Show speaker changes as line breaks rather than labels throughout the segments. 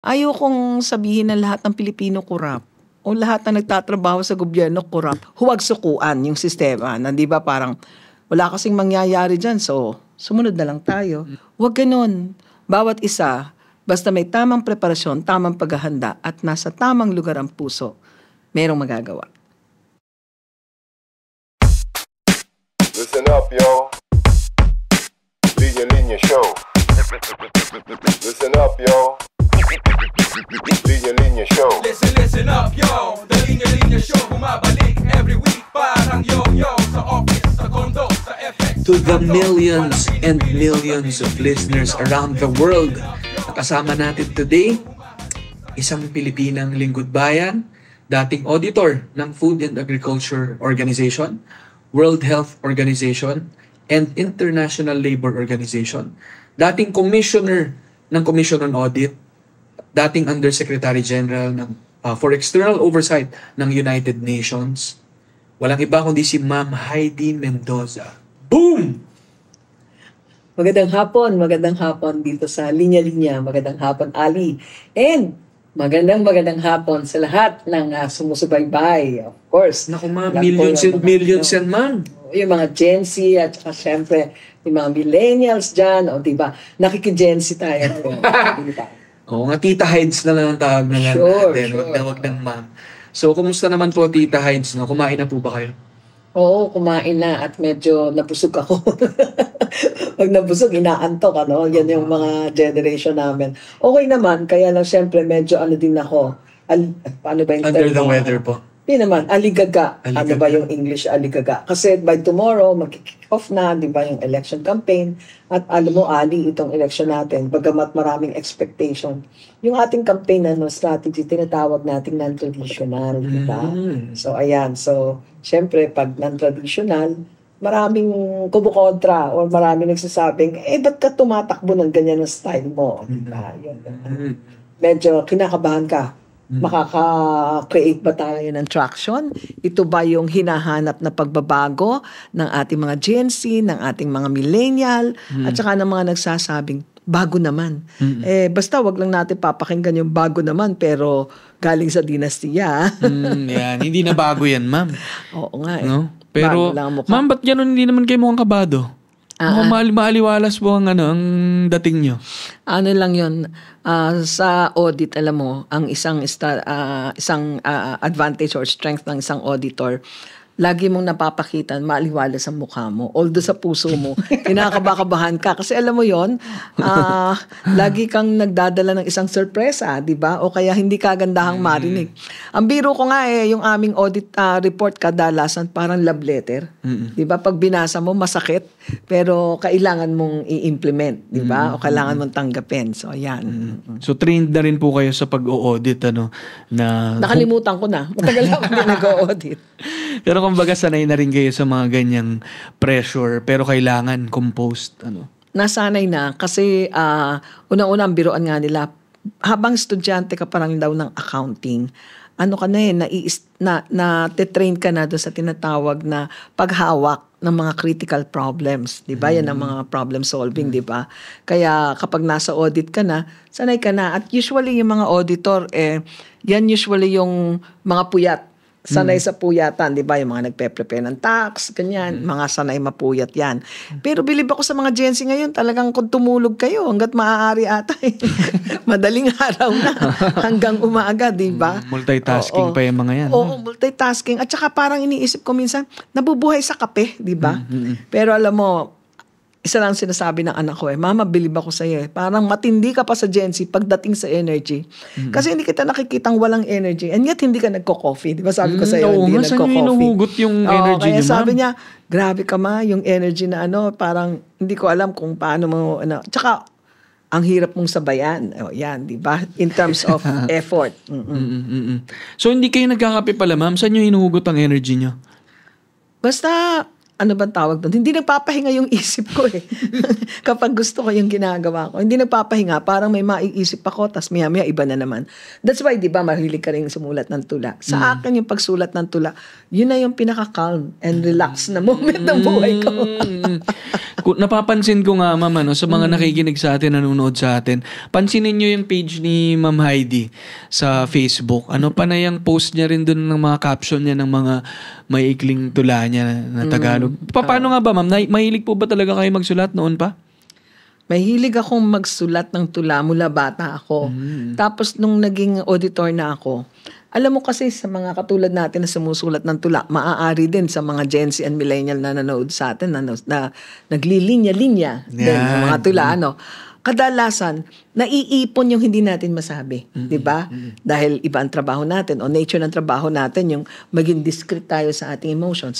Ayokong sabihin na lahat ng Pilipino kurap o lahat na nagtatrabaho sa gobyerno kurap. Huwag sukuan yung sistema na 'di ba parang wala kasing mangyayari diyan so sumunod na lang tayo. Huwag ganoon. Bawat isa, basta may tamang preparasyon, tamang paghahanda at nasa tamang lugar ang puso, merong magagawa.
Listen up, yo. Linya Linya Show. Listen up, yo. Linya Linya Show.
Listen up, yo. The Linya Linya Show bumabalik every week parang yo-yo sa office, sa condo, sa FX.
To the millions and millions of listeners around the world, kasama natin today, isang Pilipinang lingkod bayan, dating auditor ng Food and Agriculture Organization, World Health Organization, and International Labor Organization, dating commissioner ng Commission on Audit, dating Undersecretary General for External Oversight ng United Nations. Walang iba kundi si Ma'am Heidi Mendoza. Boom!
Magandang hapon dito sa Linya Linya. Magandang hapon, Ali. And magandang hapon sa lahat ng sumusubaybay. Of course.
Naku ma'am, millions and millions yan ma'am.
Yung mga Gen Z at saka syempre yung mga millennials dyan. O diba, nakiki-Gen Z tayo. Diba?
Oo nga, Tita Hides na lang ang tawag na lang natin. Wag ng ma'am. So, kumusta naman po Tita Hides? No? Kumain na po ba kayo?
Oo, kumain na at medyo napusog ako. Pag nabusog, inaantok, ano? Yan yung mga generation namin. Okay naman, kaya lang syempre medyo ano din ako. Paano ba yung
Under the weather po.
Hindi naman, aligaga. Ano
Aligaga.
ba yung English aligaga? Kasi by tomorrow, mag-kick off na, di ba, yung election campaign. At alam mo, Ali, itong election natin, bagamat maraming expectation, yung ating campaign strategy, tinatawag nating non-traditional, di ba? So, ayan. So, syempre, pag non-traditional, maraming kumukontra or maraming nagsasabing, ba't ka tumatakbo ng ganyan ng style mo? Di ba? Yun. Medyo kinakabahan ka. Makaka-create ba tayo ng traction? Ito ba yung hinahanap na pagbabago ng ating mga Gen Z, ng ating mga millennial, at saka ng mga nagsasabing, bago naman. Basta wag lang natin papakinggan yung bago naman, pero galing sa dinastiya.
Yan. Hindi na bago yan ma'am.
Oo nga eh.
No? Pero,
Bago lang ang mukha.
ma'am, ba't ganun hindi naman kayo mukhang kabado? Mukhang maaliwalas po ang dating nyo.
Ano lang yun, sa audit, alam mo, ang isang advantage or strength ng isang auditor, lagi mong napapakita, maaliwalas ang mukha mo. Although sa puso mo, kinakabakabahan ka. Kasi alam mo yon, lagi kang nagdadala ng isang sorpresa, di ba? O kaya hindi kagandahang marinig. Ang biro ko nga yung aming audit report kadalasan parang love letter. Di ba? Pag binasa mo, masakit. Pero kailangan mong i-implement, di ba? O kailangan mong tanggapin. So, ayan.
So, trained na rin po kayo sa pag-audit, na...
Nakalimutan ko na. Matagal ako din nag-audit.
Pero kumbaga sanay na rin kayo sa mga ganyang pressure, pero kailangan composed,
Nasanay na kasi unang-unang biroan nga nila, habang estudyante ka parang daw ng accounting, ano ka na na-train ka na doon sa tinatawag na paghawak ng mga critical problems, 'di ba? Yan ang mga problem solving, 'di ba? Kaya kapag nasa audit ka na, sanay ka na. At usually yung mga auditor yan usually yung mga puyat. Sanay sa puyatan, di ba? Yung mga nagpe-prepare ng tax, ganyan. Mga sanay mapuyat yan. Pero bilib ako sa mga Gen Z ngayon, talagang kung tumulog kayo, hanggat maaari ata. Madaling araw na. Hanggang umaga, di ba?
Multitasking pa yung mga yan.
Oo, multitasking. At saka parang iniisip ko minsan, nabubuhay sa kape, di ba? Pero alam mo, isa lang sinasabi ng anak ko Mama, bilib ako sa'yo Parang matindi ka pa sa Gen Z pagdating sa energy. Kasi hindi kita nakikitang walang energy. And yet, hindi ka nagko-coffee. Di ba sabi ko sa'yo, hindi ka nagko-coffee.
Saan yung inuhugot yung energy
kaya
niyo,
sabi
ma'am?
niya, grabe ka ma, yung energy na parang hindi ko alam kung paano mo, Tsaka, ang hirap mong sabayan. Yan, di ba? In terms of effort.
So, hindi kayo nagkakape pala, ma'am? Saan yung inuhugot ang energy niyo?
Basta, ano bang tawag doon? Hindi nagpapahinga yung isip ko Kapag gusto ko yung ginagawa ko. Hindi nagpapahinga. Parang may maiisip ako, tas maya-maya iba na naman. That's why, di ba, mahilig ka rin sumulat ng tula. Sa akin, yung pagsulat ng tula, yun na yung pinaka-calm and relax na moment ng buhay ko.
Napapansin ko nga, ma'am, sa mga nakikinig sa atin, nanonood sa atin, pansinin nyo yung page ni Ma'am Heidi sa Facebook. Pa na yung post niya rin dun ng mga caption niya ng mga maiikling tula niya na Tagalog. Paano nga ba, ma'am? Mahilig po ba talaga kayo magsulat noon pa?
Mahilig akong magsulat ng tula mula bata ako. Tapos nung naging auditor na ako, alam mo kasi sa mga katulad natin na sumusulat ng tula, maaari din sa mga Gen Z and Millennial na nanood sa atin na naglilinya-linya din ng mga tula. Kadalasan, naiipon yung hindi natin masabi. Di ba? Dahil iba ang trabaho natin o nature ng trabaho natin yung maging discreet tayo sa ating emotions.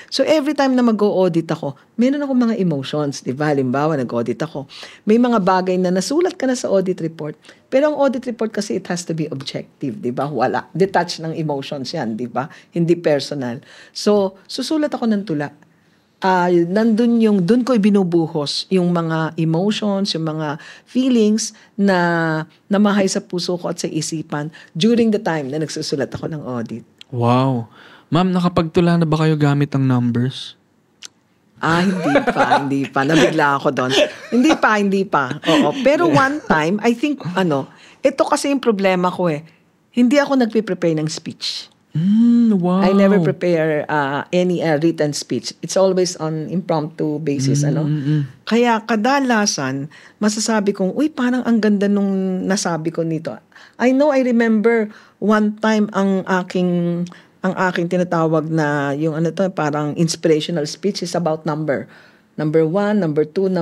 So every time na mag-o-audit ako, meron ako mga emotions. Di ba? Halimbawa, nag-audit ako. May mga bagay na nasulat ka na sa audit report. Pero ang audit report kasi it has to be objective. Di ba? Wala. Detached ng emotions yan. Di ba? Hindi personal. So, susulat ako ng tula. Doon ko ibinubuhos yung mga emotions, yung mga feelings na namahay sa puso ko at sa isipan during the time na nagsusulat ako ng audit.
Wow. Ma'am, nakapagtula na ba kayo gamit ang numbers?
Hindi pa. Nabigla ako doon. Hindi pa. Oo. Pero one time, I think, ito kasi yung problema ko Hindi ako nagpe-prepare ng speech.
Wow.
I never prepare any written speech. It's always on impromptu basis, Kaya kadalasan, masasabi kong, uy, parang ang ganda nung nasabi ko nito. I remember one time ang aking tinatawag na yung parang inspirational speech is about number. Number 1, number 2,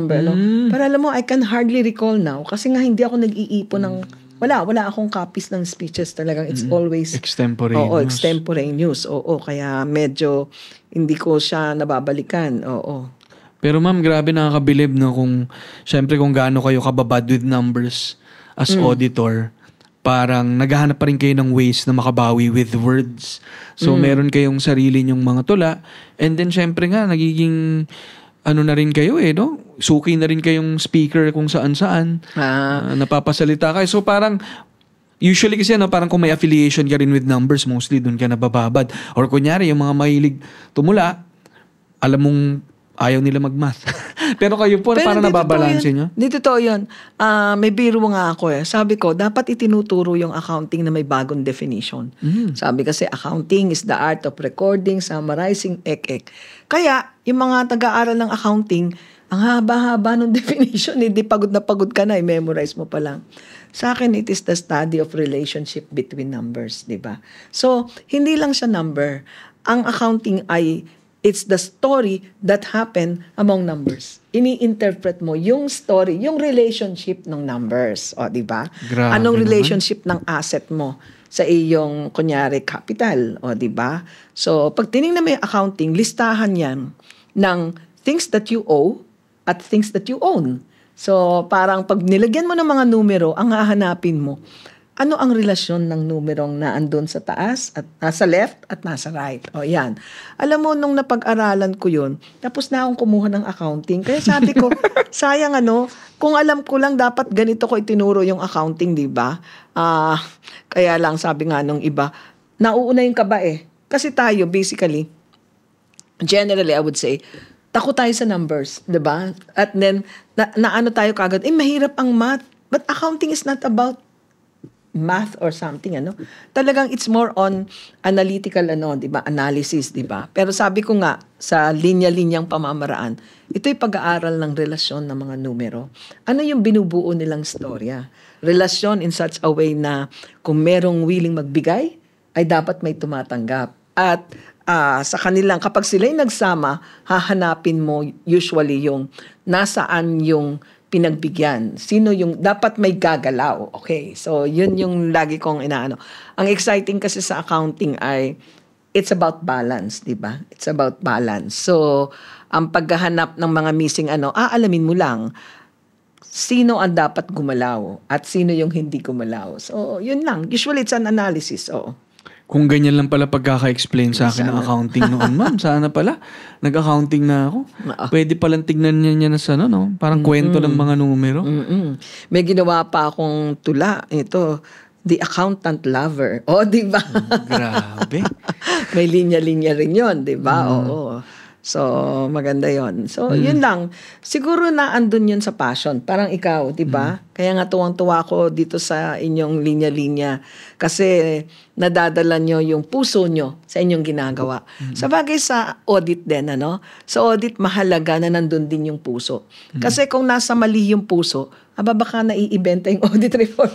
Para alam mo, I can hardly recall now kasi nga hindi ako nag-iipon ng wala akong copies ng speeches talagang. It's always
extemporaneous.
Oo, extemporaneous. Oo, kaya medyo hindi ko siya nababalikan. Oo.
Pero ma'am, grabe nakakabilib kung gaano kayo kababad with numbers as auditor. Parang naghahanap pa rin kayo ng ways na makabawi with words. So meron kayong sarili nyong mga tula, and then syempre nga nagiging na rin kayo suki na rin kayong speaker kung saan-saan. Napapasalita kayo. So parang, usually kasi parang kung may affiliation ka rin with numbers, mostly dun ka nabababad. Or kunyari, yung mga mahilig tumula, alam mong ayaw nila mag-math. Pero kayo po, parang nababalansin nyo?
Hindi totoo yun. May biro nga ako Sabi ko, dapat itinuturo yung accounting na may bagong definition. Sabi kasi, accounting is the art of recording, summarizing, Kaya, yung mga taga-aral ng accounting, ang haba-haba ng definition, hindi pagod na pagod ka na, i-memorize mo pa lang. Sa akin, it is the study of relationship between numbers, di ba? So, hindi lang siya number. Ang accounting ay it's the story that happened among numbers. Ini-interpret mo yung story, yung relationship ng numbers. O, di ba? Anong relationship ng asset mo sa iyong, kunyari, capital. O, di ba? So, pag tinignan mo yung accounting, listahan yan ng things that you owe at things that you own. So, parang pag nilagyan mo ng mga numero, ang hahanapin mo, ano ang relasyon ng numerong na andun sa taas at nasa left at nasa right? O yan. Alam mo, nung napag-aralan ko yun, tapos na akong kumuha ng accounting. Kaya sabi ko, sayang kung alam ko lang dapat ganito ko itinuro yung accounting, di ba? Kaya lang sabi nga nung iba, nauuna yung kaba Kasi tayo, basically, generally, I would say, takot tayo sa numbers, di ba? At then, naano tayo kagad, mahirap ang math. But accounting is not about math or something, Talagang it's more on analytical, di ba? Analysis, di ba? Pero sabi ko nga, sa linya-linyang pamamaraan, ito'y pag-aaral ng relasyon ng mga numero. Ano yung binubuo nilang storya? Relasyon in such a way na kung merong willing magbigay, ay dapat may tumatanggap. At sa kanilang, kapag sila'y nagsama, hahanapin mo usually yung nasaan yung pinagbigyan. Sino yung dapat may gagalaw. Okay. So, yun yung lagi kong inaano. Ang exciting kasi sa accounting ay it's about balance, di ba? It's about balance. So, ang paghahanap ng mga missing aalamin mo lang sino ang dapat gumalaw at sino yung hindi gumalaw. So, yun lang. Usually, it's an analysis.
Kung ganyan lang pala pagkaka-explain sa akin ng accounting noon, ma'am, sana pala nag-accounting na ako. Pwede palang tignan niya na sa parang kwento ng mga numero.
May ginawa pa akong tula. Ito, The Accountant Lover. Di ba?
Grabe.
May linya-linya rin yun, di ba? Oo. So, maganda yon. So, yun lang. Siguro na andun yun sa passion. Parang ikaw, di ba? Kaya nga tuwang-tuwa ko dito sa inyong linya-linya. Kasi nadadala nyo yung puso nyo sa inyong ginagawa. Sa bagay sa audit din, ano? Sa audit, mahalaga na nandun din yung puso. Kasi kung nasa mali yung puso, baka naiibenta yung audit report.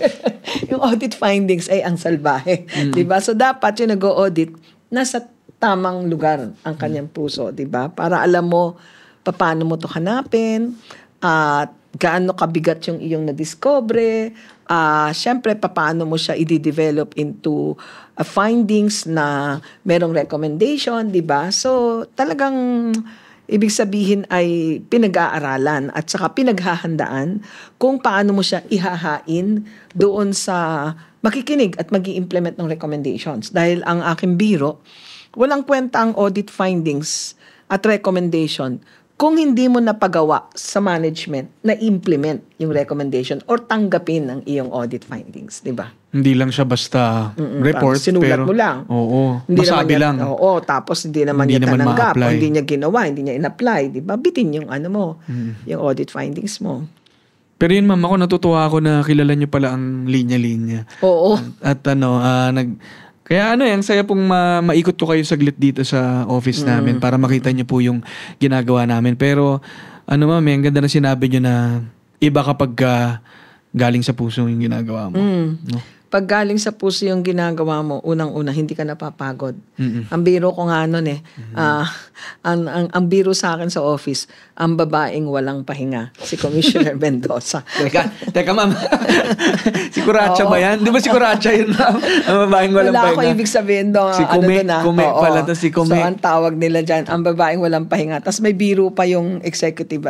Yung audit findings ay ang salbahe. Di ba? So, dapat yung nag-audit, nasa tamang lugar ang kanyang puso, 'di ba? Para alam mo paano mo 'to hanapin, at gaano kabigat yung iyong na-discover, syempre paano mo siya i-develop into findings na merong recommendation, 'di ba? So talagang ibig sabihin ay pinag-aaralan at saka pinaghahandaan kung paano mo siya ihahain doon sa makikinig at magi-implement ng recommendations. Dahil ang aking biro, walang kwenta ang audit findings at recommendation kung hindi mo napagawa sa management na implement yung recommendation or tanggapin ang iyong audit findings, di ba?
Hindi lang siya basta report.
Sinulat
pero,
mo lang.
Oo.
Hindi
Masabi
naman
lang.
Oo, tapos hindi naman
Hindi
niya
naman
tananggap,
ma-apply.
hindi niya ginawa, hindi niya in-apply, di ba? Bitin yung yung audit findings mo.
Pero yun ma'am, ako natutuwa ako na kilala niyo pala ang linya-linya.
Oo.
At kaya ang saya pong maikot ko kayo saglit dito sa office namin para makita niyo po yung ginagawa namin. Pero ma'am, ang ganda na sinabi niyo na iba kapag galing sa puso yung ginagawa mo. No?
Pag galing sa puso yung ginagawa mo, unang-una, hindi ka napapagod. Ang biro ko nga nun ang biro sa akin sa office, ang babaeng walang pahinga, si Commissioner Mendoza.
Teka ma'am, si Curacha ba yan? Di ba si Curacha yun ma'am? Ang babaeng walang
Wala
pahinga.
ako ibig sabihin doon.
Si Kume pala, tas si Kume.
So, ang tawag nila dyan, ang babaeng walang pahinga. Tapos may biro pa yung executive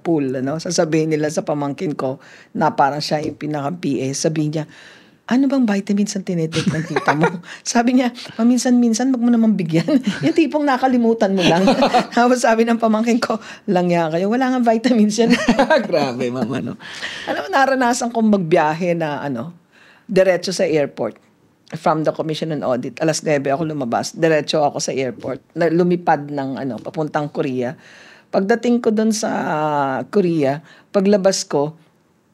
pool. Sasabihin nila sa pamangkin ko na parang siya yung pinaka-PA. Sabihin niya, ano bang vitamins ang tinitake ng tita mo? Sabi niya, paminsan-minsan, wag mo naman bigyan. Yung tipong nakalimutan mo lang. Tapos sabi ng pamangkin ko, langya kayo, wala nga vitamins yan.
Grabe, mama, no?
Alam mo, naranasan kong magbiyahe na, diretso sa airport. From the Commission on Audit. 9:00 ako lumabas. Diretso ako sa airport. Lumipad ng, papuntang Korea. Pagdating ko doon sa Korea, paglabas ko,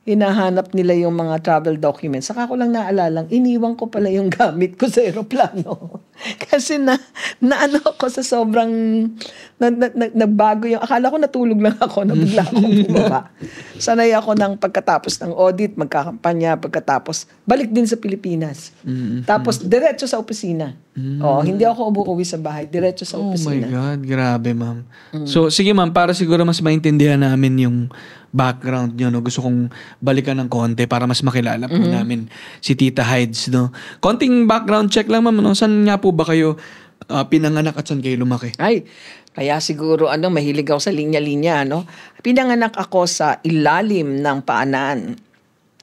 hinahanap nila yung mga travel documents. Saka ko lang naalalang, iniwan ko pala yung gamit ko sa aeroplano. Kasi naano ako sa sobrang, nagbago yung, akala ko natulog lang ako, nabigla akong bumaba. Sanay ako ng pagkatapos ng audit, magkakampanya, pagkatapos, balik din sa Pilipinas. Tapos, diretso sa opisina. Hindi ako umuwi sa bahay, diretso sa opisina.
Oh my God, grabe ma'am. So, sige ma'am, para siguro mas maintindihan namin yung background nyo, no? Gusto kong balikan ng konti para mas makilala po namin si Tita Hides, no? Konting background check lang, ma'am, no? Saan nga po ba kayo pinanganak at saan kayo lumaki?
Ay, kaya siguro mahilig ako sa linya-linya, Pinanganak ako sa ilalim ng paanan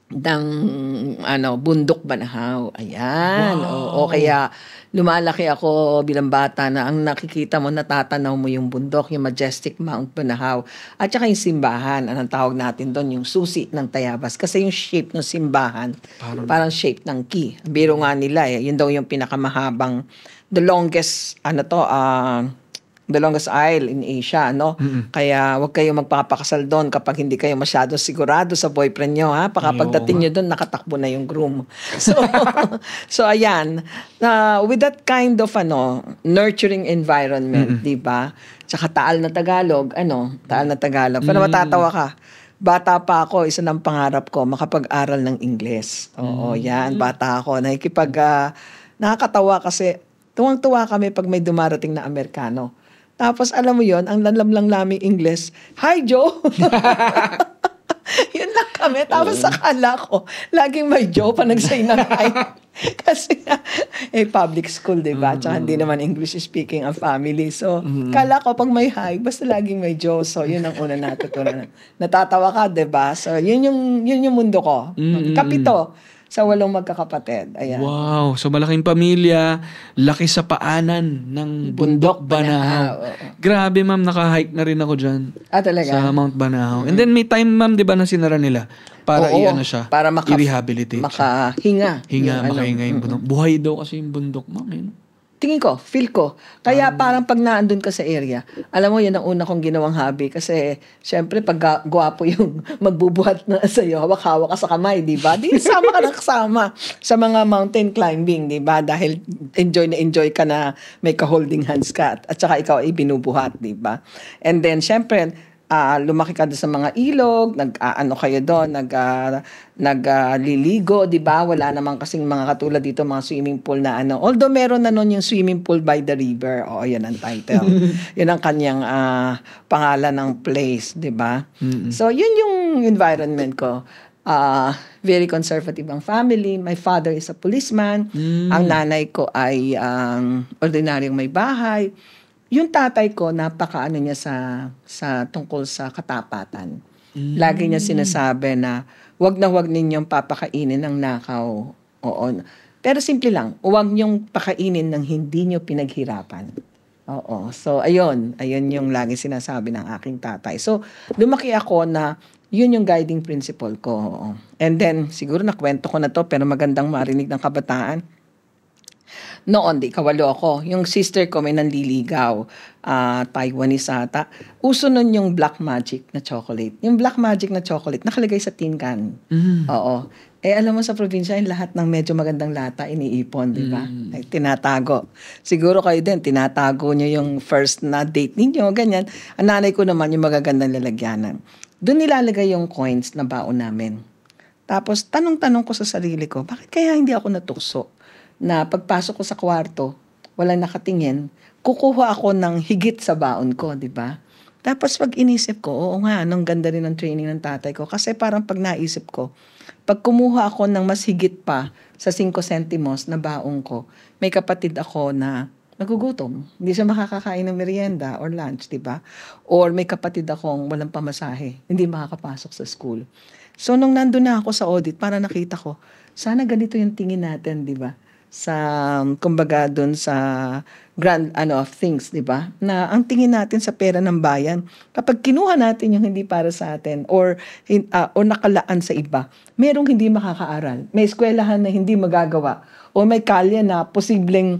ng Bundok Banahaw. Ayan.
Wow.
Oo, kaya lumalaki ako bilang bata na ang nakikita mo, natatanaw mo yung bundok, yung majestic Mount Banahaw. At saka yung simbahan, anong tawag natin doon, yung susi ng Tayabas. Kasi yung shape ng simbahan, parang shape ng key. Biro nga nila yun daw yung pinakamahabang, the longest aisle in Asia, Kaya wag kayo magpapakasal doon kapag hindi kayo masyado sigurado sa boyfriend nyo, ha? Pagdating nyo doon, nakatakbo na yung groom. So ayan. With that kind of, nurturing environment, di ba? Tsaka Taal na Tagalog, Taal na Tagalog. Pero matatawa ka. Bata pa ako, isa ng pangarap ko, makapag-aral ng Ingles. Oo, yan. Bata ako. Nakakatawa kasi, tuwang-tuwa kami pag may dumarating na Amerikano. Tapos, alam mo yon, ang lalamlang laming Ingles, "Hi, Joe!" Yun lang kami. Tapos, akala ko, laging may Joe pa nagsay ng hi. Kasi, public school, diba? Tsaka hindi naman English speaking ang family. So, akala ko, pag may hi, basta laging may Joe. So, yun ang una natutunan. Natatawa ka, diba? So, yun yung mundo ko. Kapito. Sa 8 magkakapatid. Ayan.
Wow. So, malaking pamilya, laki sa paanan ng Bundok Banahaw. Grabe, ma'am. Naka-hike na rin ako dyan.
Talaga?
Sa Mount Banahaw. And then, may time, ma'am, di ba, na sinara nila para siya,
para
i-rehabilitate siya.
makahinga.
Makahinga yung bundok. Buhay daw kasi yung bundok, ma'am.
tingin ko, feel ko. Kaya parang pag naandun ka sa area, alam mo, yun ang una kong ginawang hobby. Kasi, syempre, pag gwapo yung magbubuhat na sa'yo, hawak-hawak ka sa kamay, di ba? Di, sama ka na kasama sa mga mountain climbing, di ba? Dahil enjoy ka na may ka-holding hands ka. At saka ikaw ay binubuhat, di ba? And then, syempre, lumaki ka doon sa mga ilog, ano kayo doon, nagliligo, di ba? Wala naman kasing mga katulad dito, mga swimming pool na ano. Although meron na noon yung swimming pool by the river. O, yun ang title. Yun ang kanyang pangalan ng place, di ba? So, yun yung environment ko. Very conservative ang family. My father is a policeman. Ang nanay ko ay ordinaryong may bahay. Yung tatay ko, napakaano niya sa tungkol sa katapatan. Lagi niya sinasabi na wag ninyong papakainin ng nakaw. Oo. Pero simple lang, wag niyong pakainin ng hindi niyo pinaghirapan. Oo. So, ayun yung lagi sinasabi ng aking tatay. So, lumaki ako na yun yung guiding principle ko. Oo. And then, siguro nakwento ko na to, pero magandang marinig ng kabataan. Noon, kawalo ako. Yung sister ko may nanliligaw. Taiwanese ata. Uso nun yung Black Magic na chocolate. Yung Black Magic na chocolate, nakalagay sa tin can. Oo. Alam mo sa probinsya, yung lahat ng medyo magandang lata, iniipon, di ba? Ay, tinatago. Siguro kayo din, tinatago nyo yung first na date ninyo, ganyan. Ang nanay ko naman, yung magagandang lalagyanan. Doon nilalagay yung coins na baon namin. Tapos, tanong-tanong ko sa sarili ko, bakit kaya hindi ako natukso? Na pagpasok ko sa kwarto, walang nakatingin, kukuha ako ng higit sa baon ko, di ba? Tapos pag inisip ko, oo nga, anong ganda rin ng training ng tatay ko. Kasi parang pag naisip ko, pag kumuha ako ng mas higit pa sa 5 centimos na baon ko, may kapatid ako na nagugutom. Hindi siya makakakain ng merienda or lunch, di ba? Or may kapatid akong walang pamasahe, hindi makakapasok sa school. So nung nandun na ako sa audit, para nakita ko, sana ganito yung tingin natin, di ba? Sa kumbaga doon sa grand things, di ba? Na ang tingin natin sa pera ng bayan, kapag kinuha natin yung hindi para sa atin or nakalaan sa iba, merong hindi makakaaral. May eskwelahan na hindi magagawa o may kalye na posibleng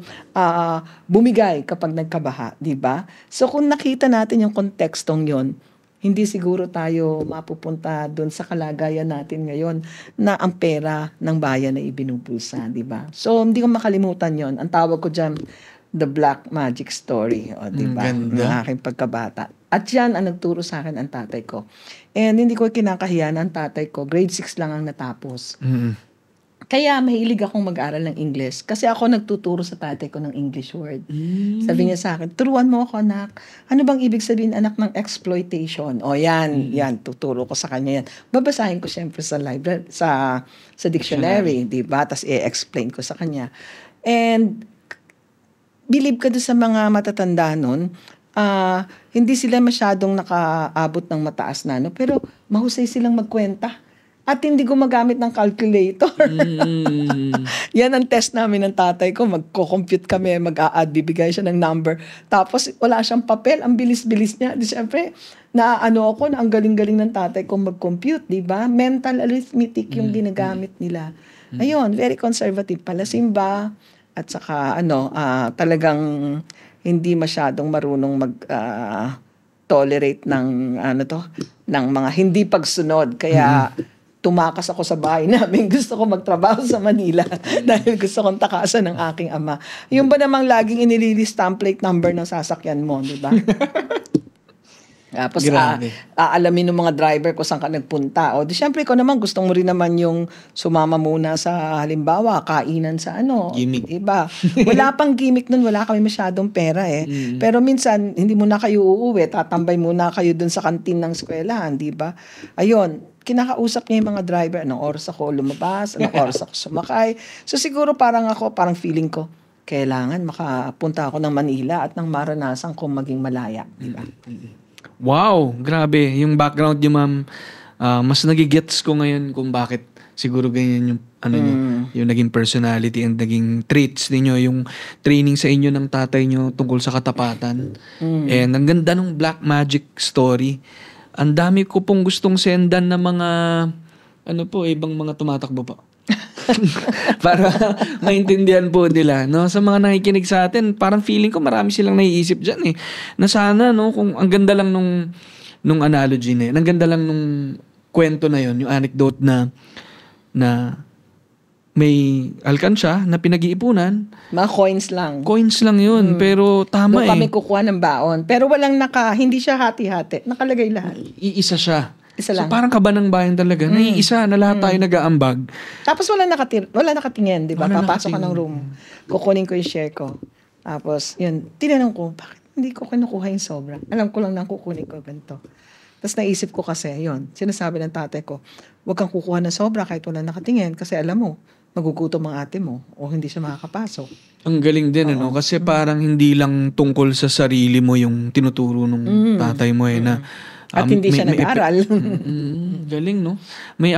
bumigay kapag nagkabaha, di ba? So kung nakita natin yung kontekstong yon, hindi siguro tayo mapupunta doon sa kalagayan natin ngayon na ang pera ng bayan ay ibinubulsa, di ba? So, hindi ko makalimutan yon. Ang tawag ko dyan, the Black Magic Story, di ba? Ng aking pagkabata. At yan ang nagturo sa akin ang tatay ko. And hindi ko kinakahiyan ang tatay ko. Grade 6 lang ang natapos. Kaya mahilig akong mag-aral ng English. Kasi ako nagtuturo sa tatay ko ng English word. Sabi niya sa akin, turuan mo ako, anak. Ano bang ibig sabihin, anak, ng exploitation? O yan, tuturo ko sa kanya yan. Babasahin ko siyempre sa library, sa dictionary, di ba? Tapos i-explain ko sa kanya. And believe ka doon sa mga matatanda nun, hindi sila masyadong nakaabot ng mataas na, no? Pero mahusay silang magkwenta. At hindi gumagamit ng calculator. Yan ang test namin ng tatay ko. Magko-compute kami, mag-a-add, bibigay siya ng number. Tapos wala siyang papel, ang bilis-bilis niya. Di syempre, ako na ang galing-galing ng tatay ko mag-compute, di ba? Mental arithmetic yung ginagamit nila. Ayun, very conservative pala. Simba, at saka talagang hindi masyadong marunong tolerate ng ng mga hindi pagsunod. Kaya tumakas ako sa bahay namin. Gusto ko magtrabaho sa Manila dahil gusto kong takasan ng aking ama. Yung ba namang laging inililist ang plate number ng sasakyan mo, di ba? Tapos aalamin ng mga driver ko saan ka nagpunta. O di syempre ko naman gusto mo rin naman yung sumama muna sa halimbawa kainan sa
gimmick.
Iba. Wala pang gimmick nun, wala kami masyadong pera Pero minsan hindi muna kayo uuwi, tatambay muna kayo dun sa kantin ng eskwelahan, di ba? Ayun, kinakausap niya yung mga driver, anong oras ako lumabas, anong oras ako sumakay. So siguro parang feeling ko, kailangan makapunta ako ng Manila at nang maranasan kong maging malaya, di ba?
Wow, grabe. Yung background niyo, ma'am, mas nagigets ko ngayon kung bakit siguro ganyan yung yung naging personality and naging traits niyo, yung training sa inyo ng tatay niyo tungkol sa katapatan. And ang ganda ng Black Magic story. Ang dami ko pong gustong sendan na mga ibang mga tumatakbo pa. Para maintindihan po nila, no? Sa mga nakikinig sa atin, parang feeling ko marami silang naiisip dyan eh. Na sana, no, kung ang ganda lang nung analogy na yun, ang ganda lang nung kwento na yun, yung anecdote na may alkansya na pinag-iipunan.
Mga coins lang.
Coins lang yun, pero tama
Doon kami kukuha ng baon. Pero walang hindi siya hati-hati. Nakalagay lahat.
Iisa siya.
Isa lang.
So parang kaba ng bayan talaga. Naiisa na lahat tayo nag-aambag.
Tapos wala nakatingin, di ba?
Wala
Papasok ka
nakatingin.
ng room. Kukunin ko yung share ko. Tapos, yun, tinanong ko, bakit hindi ko kinukuha yung sobra? Alam ko lang na kukunin ko ganito. Tapos naisip ko kasi, yun, sinasabi ng tatay ko, huwag kang kukuha ng sobra kahit wala nakatingin kasi alam mo, magugutom ang ate mo o hindi siya makakapasok.
Ang galing din, ano? Kasi parang hindi lang tungkol sa sarili mo yung tinuturo ng tatay mo eh na
At hindi siya nag-aral.
Galing, no? May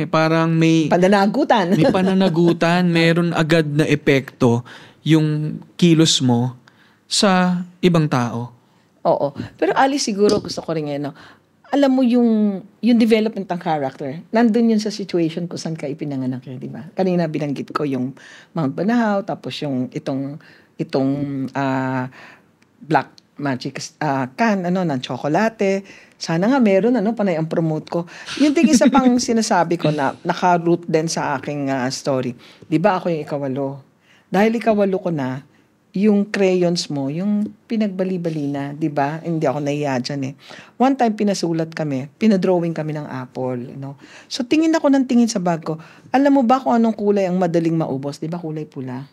parang may
Pananagutan.
may pananagutan, meron agad na epekto yung kilos mo sa ibang tao.
Oo. Pero Ali, siguro gusto ko rin no? Alam mo yung development ng character, nandun yun sa situation kung saan ka ipinanganak eh, di ba? Kanina binanggit ko yung Mount Banahaw, tapos yung itong Black Magic can, ng tsokolate. Sana nga meron, panay ang promote ko. Yung isa pang sinasabi ko na naka-root din sa aking story. Di ba ako yung ikawalo? Dahil ikawalo ko na, yung crayons mo, yung pinagbali-bali na, di ba? Hindi ako nahiya dyan eh. One time, pinasulat kami, pinadrawing kami ng apple. So, tingin ako ng tingin sa bag ko. Alam mo ba kung anong kulay ang madaling maubos? Di ba kulay pula?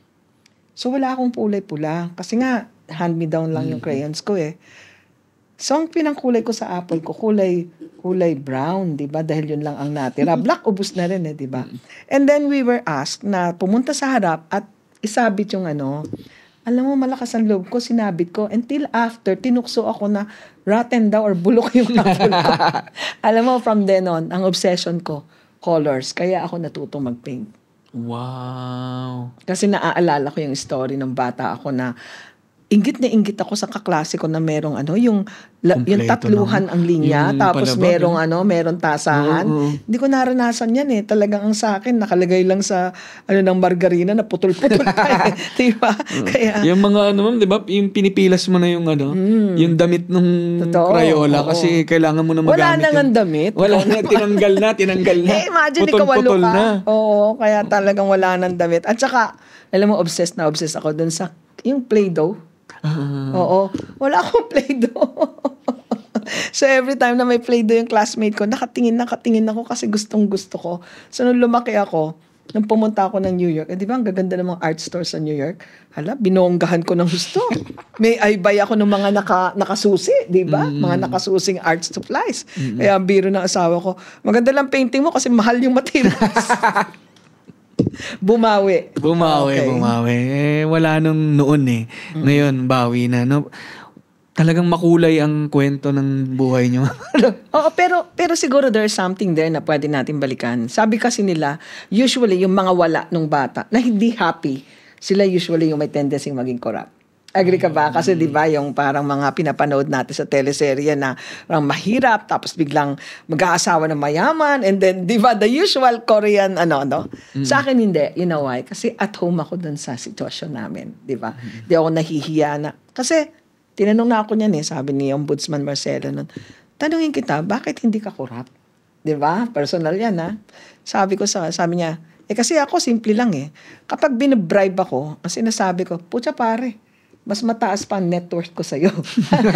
So, wala akong kulay pula. Kasi nga, hand-me-down lang yung crayons ko eh. So, ang pinangkulay ko sa apple ko, kulay brown, di ba? Dahil yun lang ang natira. Black, ubos na rin eh, di ba? And then, we were asked na pumunta sa harap at isabit yung alam mo, malakas ang loob ko, sinabit ko. Until after, tinukso ako na rotten daw or bulok yung apple ko. Alam mo, from then on, ang obsession ko, colors. Kaya ako natutong mag-paint.
Wow.
Kasi naaalala ko yung story ng bata ako na inggit na inggit ako sa kaklase ko na merong yung tatluhan ang linya,
yung
tapos
palabag,
merong tasahan. Hindi ko naranasan yan eh. Talagang ang sa akin, nakalagay lang sa ng margarina na putol-putol pa eh. Diba? Kaya,
yung mga ma'am, di ba? Yung pinipilas mo na yung yung damit ng
Totoo,
Crayola
oo.
kasi kailangan mo na magamit.
wala nang ang damit.
Wala na, tinanggal na.
Eh, imagine ikawalo
Putol-putol
ka.
na.
Oo, kaya talagang wala nang damit. At saka, alam mo, obsessed ako dun sa yung Play-Doh. Oo. Wala akong Play-Doh. So, every time na may Play-Doh yung classmate ko, nakatingin ako kasi gustong-gusto ko. So, nung lumaki ako, nung pumunta ako ng New York, di ba, ang gaganda ng mga art stores sa New York? Hala, binonggahan ko ng gusto. May buy ako ng mga nakasusi, di ba? Mga nakasusing art supplies. Kaya ang biro ng asawa ko, maganda lang painting mo kasi mahal yung materials. Bumawi. Okay.
Wala nung noon eh. Ngayon, bawi na. No? Talagang makulay ang kwento ng buhay nyo.
Oo, pero siguro there's something there na pwede natin balikan. Sabi kasi nila, usually yung mga wala nung bata na hindi happy, sila usually yung may tendency maging corrupt. Agree ka ba? Kasi di ba yung parang mga pinapanood natin sa teleserye na parang mahirap tapos biglang mag-aasawa ng mayaman and then di ba the usual Korean Sa akin hindi. You know why? Kasi at home ako dun sa sitwasyon namin. Di ba? Di ako nahihiya na. Kasi tinanong na ako niyan sabi ni Ombudsman Marcelo nun, tanungin kita, bakit hindi ka corrupt? Di ba? Personal yan Sabi niya, kasi ako simple lang Kapag binibribe ako, ang sinasabi ko, putya pare, mas mataas pa ang net worth ko sa'yo.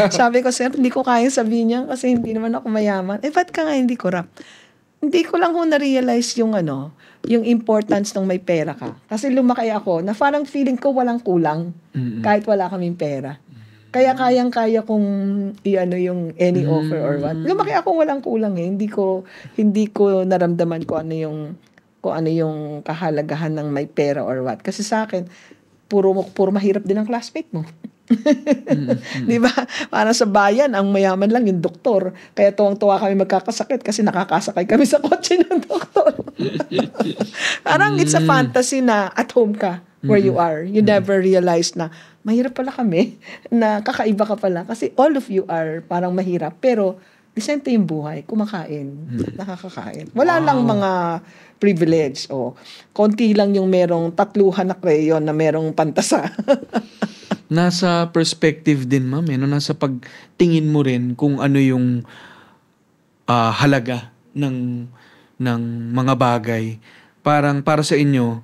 Sabi ko, sir, hindi ko kaya sabihin niya kasi hindi naman ako mayaman. Ba't ka nga hindi corrupt? Hindi ko lang na-realize yung importance ng may pera ka. Kasi lumaki ako na parang feeling ko walang kulang kahit wala kaming pera. Kaya kayang-kaya kong yung any offer or what. Lumaki ako walang kulang Hindi ko naramdaman kung ano yung kahalagahan ng may pera or what. Kasi sa akin, puro mahirap din ang classmate mo. Di ba? Para sa bayan, ang mayaman lang yung doktor. Kaya tuwang-tuwa kami magkakasakit kasi nakakasakay kami sa kotse ng doktor. Parang it's a fantasy na at home ka where you are. You never realize na mahirap pala kami, na kakaiba ka pala. Kasi all of you are parang mahirap. Pero Disente yung buhay, kumakain, nakakakain. Wala lang mga privilege. Konti lang yung merong 3 na crayon na merong pantasa.
Nasa perspective din, ma'am. No? Nasa pagtingin mo rin kung ano yung halaga ng mga bagay. Parang para sa inyo,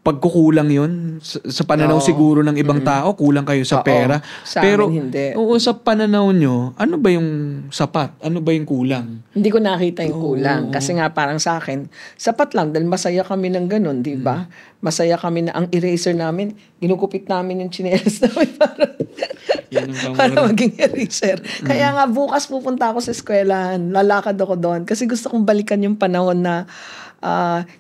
pagkukulang yun sa pananaw siguro ng ibang tao, kulang kayo sa pera.
Sa
Pero
amin, hindi.
sa pananaw nyo, ano ba yung sapat? Ano ba yung kulang?
Hindi ko nakita yung kulang. Kasi nga parang sa akin, sapat lang dahil masaya kami ng ganun, di ba? Masaya kami na ang eraser namin, ginugupit namin yung tsinelas namin para maging eraser. Kaya nga bukas pupunta ako sa eskwelahan, lalakad ako doon kasi gusto kong balikan yung panahon na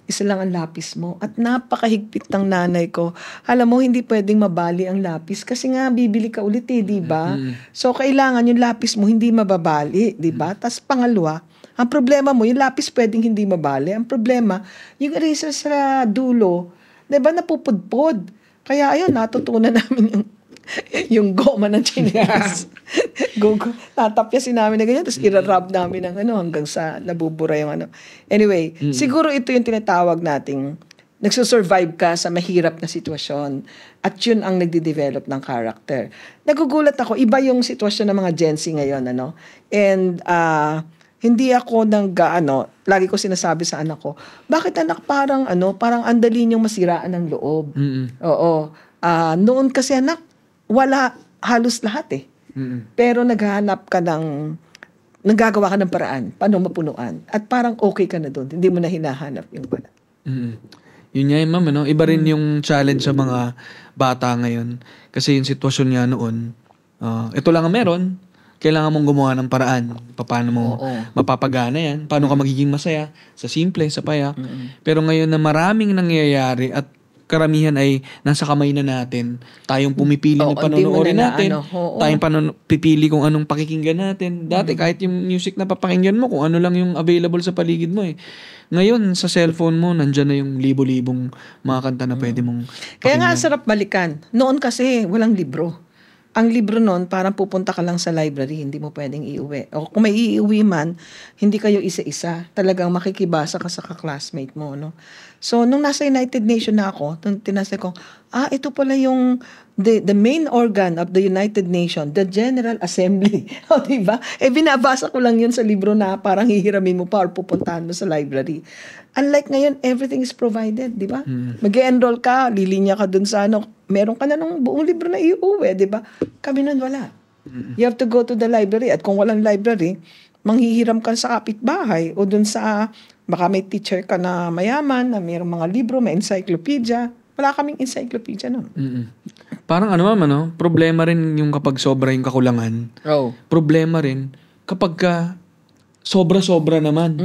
isa lang ang lapis mo. At napakahigpit ng nanay ko. Alam mo, hindi pwedeng mabali ang lapis kasi nga bibili ka ulit di ba? So, kailangan yung lapis mo hindi mababali, di ba? Tapos pangalawa, ang problema mo, yung lapis pwedeng hindi mabali. Ang problema, yung eraser sa dulo, di ba, napupudpod. Kaya ayun, natutunan namin yung goma ng chinelas. Tatapyasin namin na ganyan, tapos irarab namin ng hanggang sa nabubura yung Anyway, siguro ito yung tinatawag nating nagsusurvive ka sa mahirap na sitwasyon at yun ang nagde-develop ng character. Nagugulat ako, iba yung sitwasyon ng mga Gen Z ngayon, And hindi ako lagi ko sinasabi sa anak ko, bakit anak parang andali niyong masiraan ng loob. Oo. Noon kasi anak, wala halos lahat Pero naghahanap ka naggagawa ka ng paraan, paano mapunuan. At parang okay ka na doon. Hindi mo na hinahanap yung wala.
Yun nga yung ma'am, iba rin yung challenge sa mga bata ngayon. Kasi yung sitwasyon niya noon, ito lang ang meron, kailangan mong gumawa ng paraan. Paano mo mapapagana yan? Paano ka magiging masaya? Sa simple, sa payak. Pero ngayon na maraming nangyayari at karamihan ay nasa kamay na natin. Tayong pumipili ng panonoodin natin. Tayong pipili kung anong pakikinggan natin. Dati kahit yung music na papakinggan mo, kung ano lang yung available sa paligid mo Ngayon, sa cellphone mo, nandyan na yung libo-libong mga kanta na pwede mong pakinggan.
Kaya nga, sarap balikan. Noon kasi, walang libro. Ang libro noon, parang pupunta ka lang sa library, hindi mo pwedeng iuwi. O kung may iuwi man, hindi kayo isa-isa. Talagang makikibasa ka sa ka-classmate mo, So, nung nasa United Nations na ako, tinasa ko, ito pala yung the main organ of the United Nations, the General Assembly. O, diba? Binabasa ko lang yun sa libro na parang hihiramin mo pa or pupuntahan mo sa library. Unlike ngayon, everything is provided, di ba? Mag-enroll ka, lilinya ka dun sa meron ka na ng buong libro na iuwi, di ba? Kami nun wala. You have to go to the library. At kung walang library, manghihiram ka sa kapitbahay o dun sa, baka may teacher ka na mayaman, na mayroong mga libro, may encyclopedia. Wala kaming encyclopedia nun.
Parang problema rin yung kapag sobra yung kakulangan. Problema rin kapag sobra-sobra naman.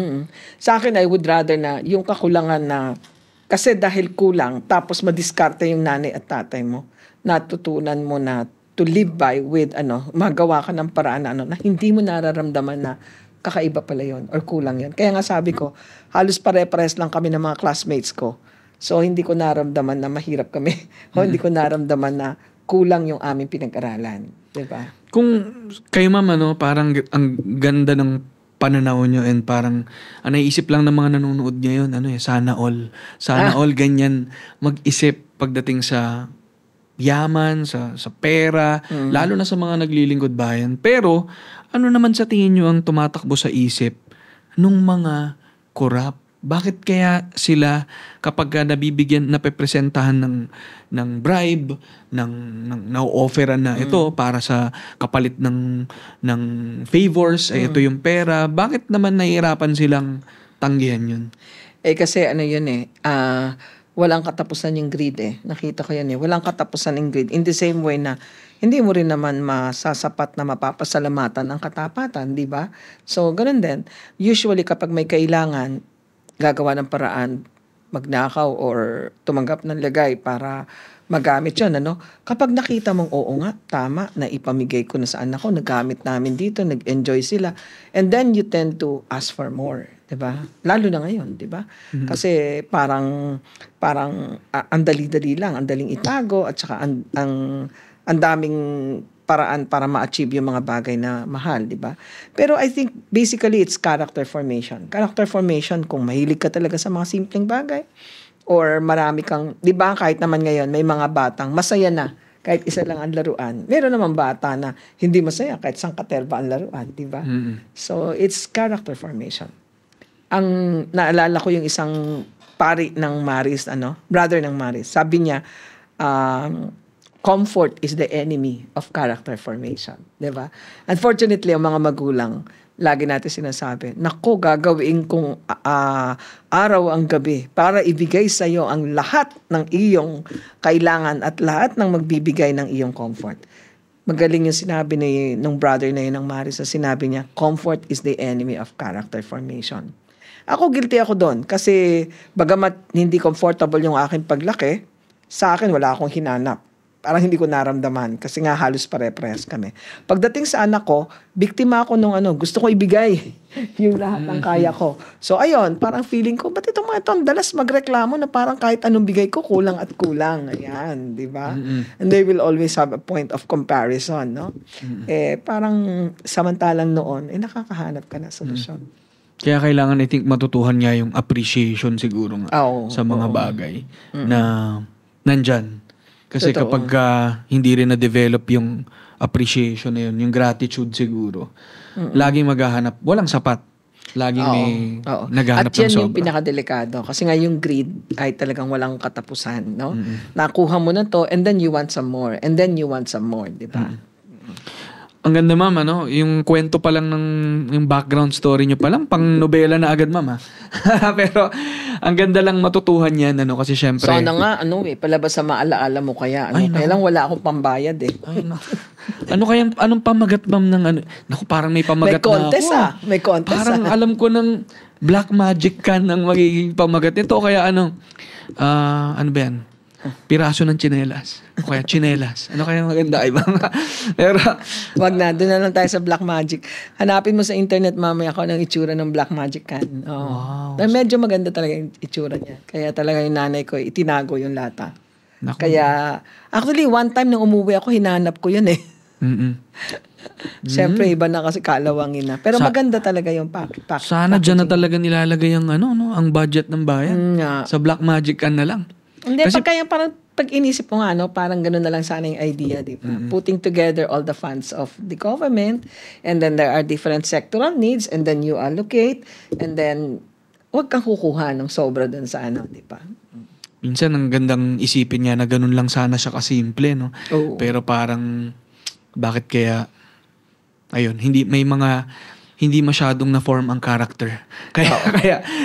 Sa akin, I would rather na yung kakulangan na kasi dahil kulang, tapos madiskarte yung nanay at tatay mo, natutunan mo na to live by with magawa ka ng paraan na hindi mo nararamdaman na kakaiba pala yun or kulang yun. Kaya nga sabi ko, halos pare-pares lang kami ng mga classmates ko. So, hindi ko naramdaman na mahirap kami o hindi ko naramdaman na kulang yung aming pinag-aralan. Diba?
Kung kayo ma'am, parang ang ganda ng pananaw nyo and parang naiisip lang ng mga nanonood ngayon, sana all ganyan mag-isip pagdating sa yaman, sa pera, lalo na sa mga naglilingkod bayan. Pero, ano naman sa tingin nyo ang tumatakbo sa isip nung mga korap? Bakit kaya sila kapag nabibigyan, napepresentahan ng bribe, na-offeran na ito para sa kapalit ng favors, ito yung pera, bakit naman nahihirapan silang tanggihan yun?
Kasi walang katapusan yung greed Nakita ko yan Walang katapusan yung greed. In the same way na hindi mo rin naman masasapat na mapapasalamatan ang katapatan, di ba? So, ganun din. Usually, kapag may kailangan, gagawa ng paraan, magnakaw or tumanggap ng lagay para magamit yun. Kapag nakita mong, oo nga, tama, na ipamigay ko na sa anak ko, nagamit namin dito, nag-enjoy sila. And then you tend to ask for more. Diba? Lalo na ngayon, diba? Kasi parang ang dali-dali lang, ang daling itago, at saka ang daming paraan para ma-achieve yung mga bagay na mahal, di ba? Pero I think basically it's character formation. Character formation kung mahilig ka talaga sa mga simpleng bagay or marami kang, di ba kahit naman ngayon may mga batang masaya na kahit isa lang ang laruan. Meron naman bata na hindi masaya kahit sangkaterba ang laruan, di ba? So it's character formation. Ang naalala ko yung isang pari ng Maris, brother ng Maris, sabi niya, comfort is the enemy of character formation. Diba? Unfortunately, ang mga magulang, lagi natin sinasabi, naku, gagawin kong araw ang gabi para ibigay sa iyo ang lahat ng iyong kailangan at lahat ng magbibigay ng iyong comfort. Magaling yung sinabi ng brother na yun ng Maris, na sinabi niya, comfort is the enemy of character formation. Ako, guilty ako doon kasi bagamat hindi comfortable yung aking paglaki, sa akin wala akong hinanap. Parang hindi ko naramdaman kasi nga halos pare-parehas kami. Pagdating sa anak ko, biktima ako nung gusto ko ibigay yung lahat ng kaya ko. So ayun, parang feeling ko, ba't itong mga ito ang dalas magreklamo na parang kahit anong bigay ko, kulang at kulang. Ayan, di ba? And they will always have a point of comparison, no? Parang samantalang noon, nakakahanap ka na solusyon.
Kaya kailangan, I think, matutuhan nga yung appreciation siguro nga sa mga bagay na nandyan. Kasi
Totoo.
kapag hindi rin na-develop yung appreciation na yun, yung gratitude siguro, laging maghahanap, walang sapat. Laging may naghahanap ng sobra.
At yan yung pinakadelikado. Kasi nga yung greed ay talagang walang katapusan. No? Nakuha mo na to and then you want some more. And then you want some more. Di ba?
Ang ganda, ma'am, yung kwento pa lang ng yung background story nyo pa lang, pang nobela na agad, ma'am, ha? Pero, ang ganda lang matutuhan yan, kasi syempre...
So, nga, palabas sa maalaala mo kaya. Kaya lang wala akong pambayad, eh.
Ay, no. Anong pamagat, ma'am, ng Naku, parang may pamagat
may contest,
na ako.
May contest,
Parang alam ko ng black magic can ng magiging pamagat nito. Kaya ano ba yan? Piraso ng tsinelas. O kaya tsinelas. Ano kaya maganda? Iba nga. Pero,
wag na. Doon na lang tayo sa black magic. Hanapin mo sa internet mamaya ako ng itsura ng black magic can.
Wow.
Medyo maganda talaga yung itsura niya. Kaya talaga yung nanay ko, itinago yung lata.
Naku.
Kaya, actually, one time nung umuwi ako, hinanap ko yun eh. Siyempre, iba na kasi kalawangin na. Pero maganda talaga yung packaging.
Sana dyan na talaga nilalagay ang ang budget ng bayan. Sa black magic can na lang.
Hindi, parang pag inisip mo nga, parang gano'n na lang sana yung idea, di ba? Putting together all the funds of the government, and then there are different sectoral needs, and then you allocate, and then huwag kang kukuha ng sobra dun sa di ba?
Minsan, ang gandang isipin niya na gano'n lang sana siya kasimple, no?
Oo.
Pero parang, bakit kaya, ayun, hindi masyadong na-form ang character.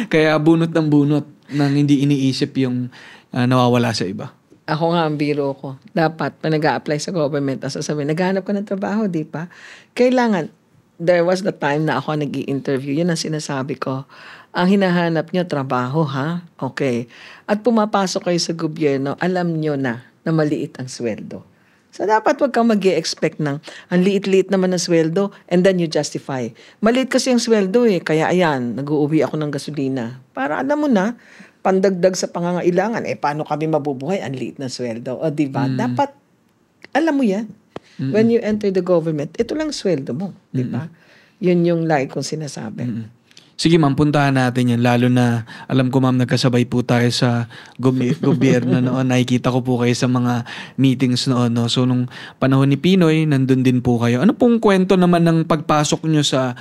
Kaya bunot ng bunot nang hindi iniisip yung nawawala sa iba.
Ako nga ang biro ko. Dapat, pa nag-a-apply sa government, sasabihin, naghahanap ka ng trabaho, di ba? Kailangan, there was the time na ako nag-i-interview, yun ang sinasabi ko. Ang hinahanap nyo, trabaho, ha? Okay. At pumapasok kayo sa gobyerno, alam nyo na maliit ang sweldo. So, dapat wag kang mag-i-expect ng ang liit-liit naman ng sweldo and then you justify. Maliit kasi ang sweldo kaya ayan, nag-uuwi ako ng gasolina. Para alam mo na, pandagdag sa pangangailangan, paano kami mabubuhay? Ang liit na sweldo. O diba? Dapat, alam mo yan. When you enter the government, ito lang sweldo mo. Diba? Yun yung lagi kong sinasabi.
Sige, ma'am, puntahan natin yan. Lalo na, alam ko, ma'am, nagkasabay po tayo sa gobyerno noon. Nakikita ko po kayo sa mga meetings noon. No? So, nung panahon ni Pinoy, nandun din po kayo. Ano pong kwento naman ng pagpasok nyo sa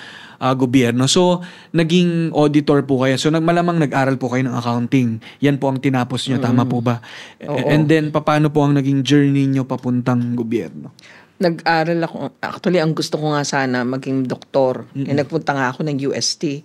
gobyerno? So, naging auditor po kayo. So, malamang nag-aral po kayo ng accounting. Yan po ang tinapos nyo. Tama po ba? And then, paano po ang naging journey nyo papuntang gobyerno?
Nag-aral ako. Actually, ang gusto ko nga sana maging doktor. Nagpunta nga ako ng UST.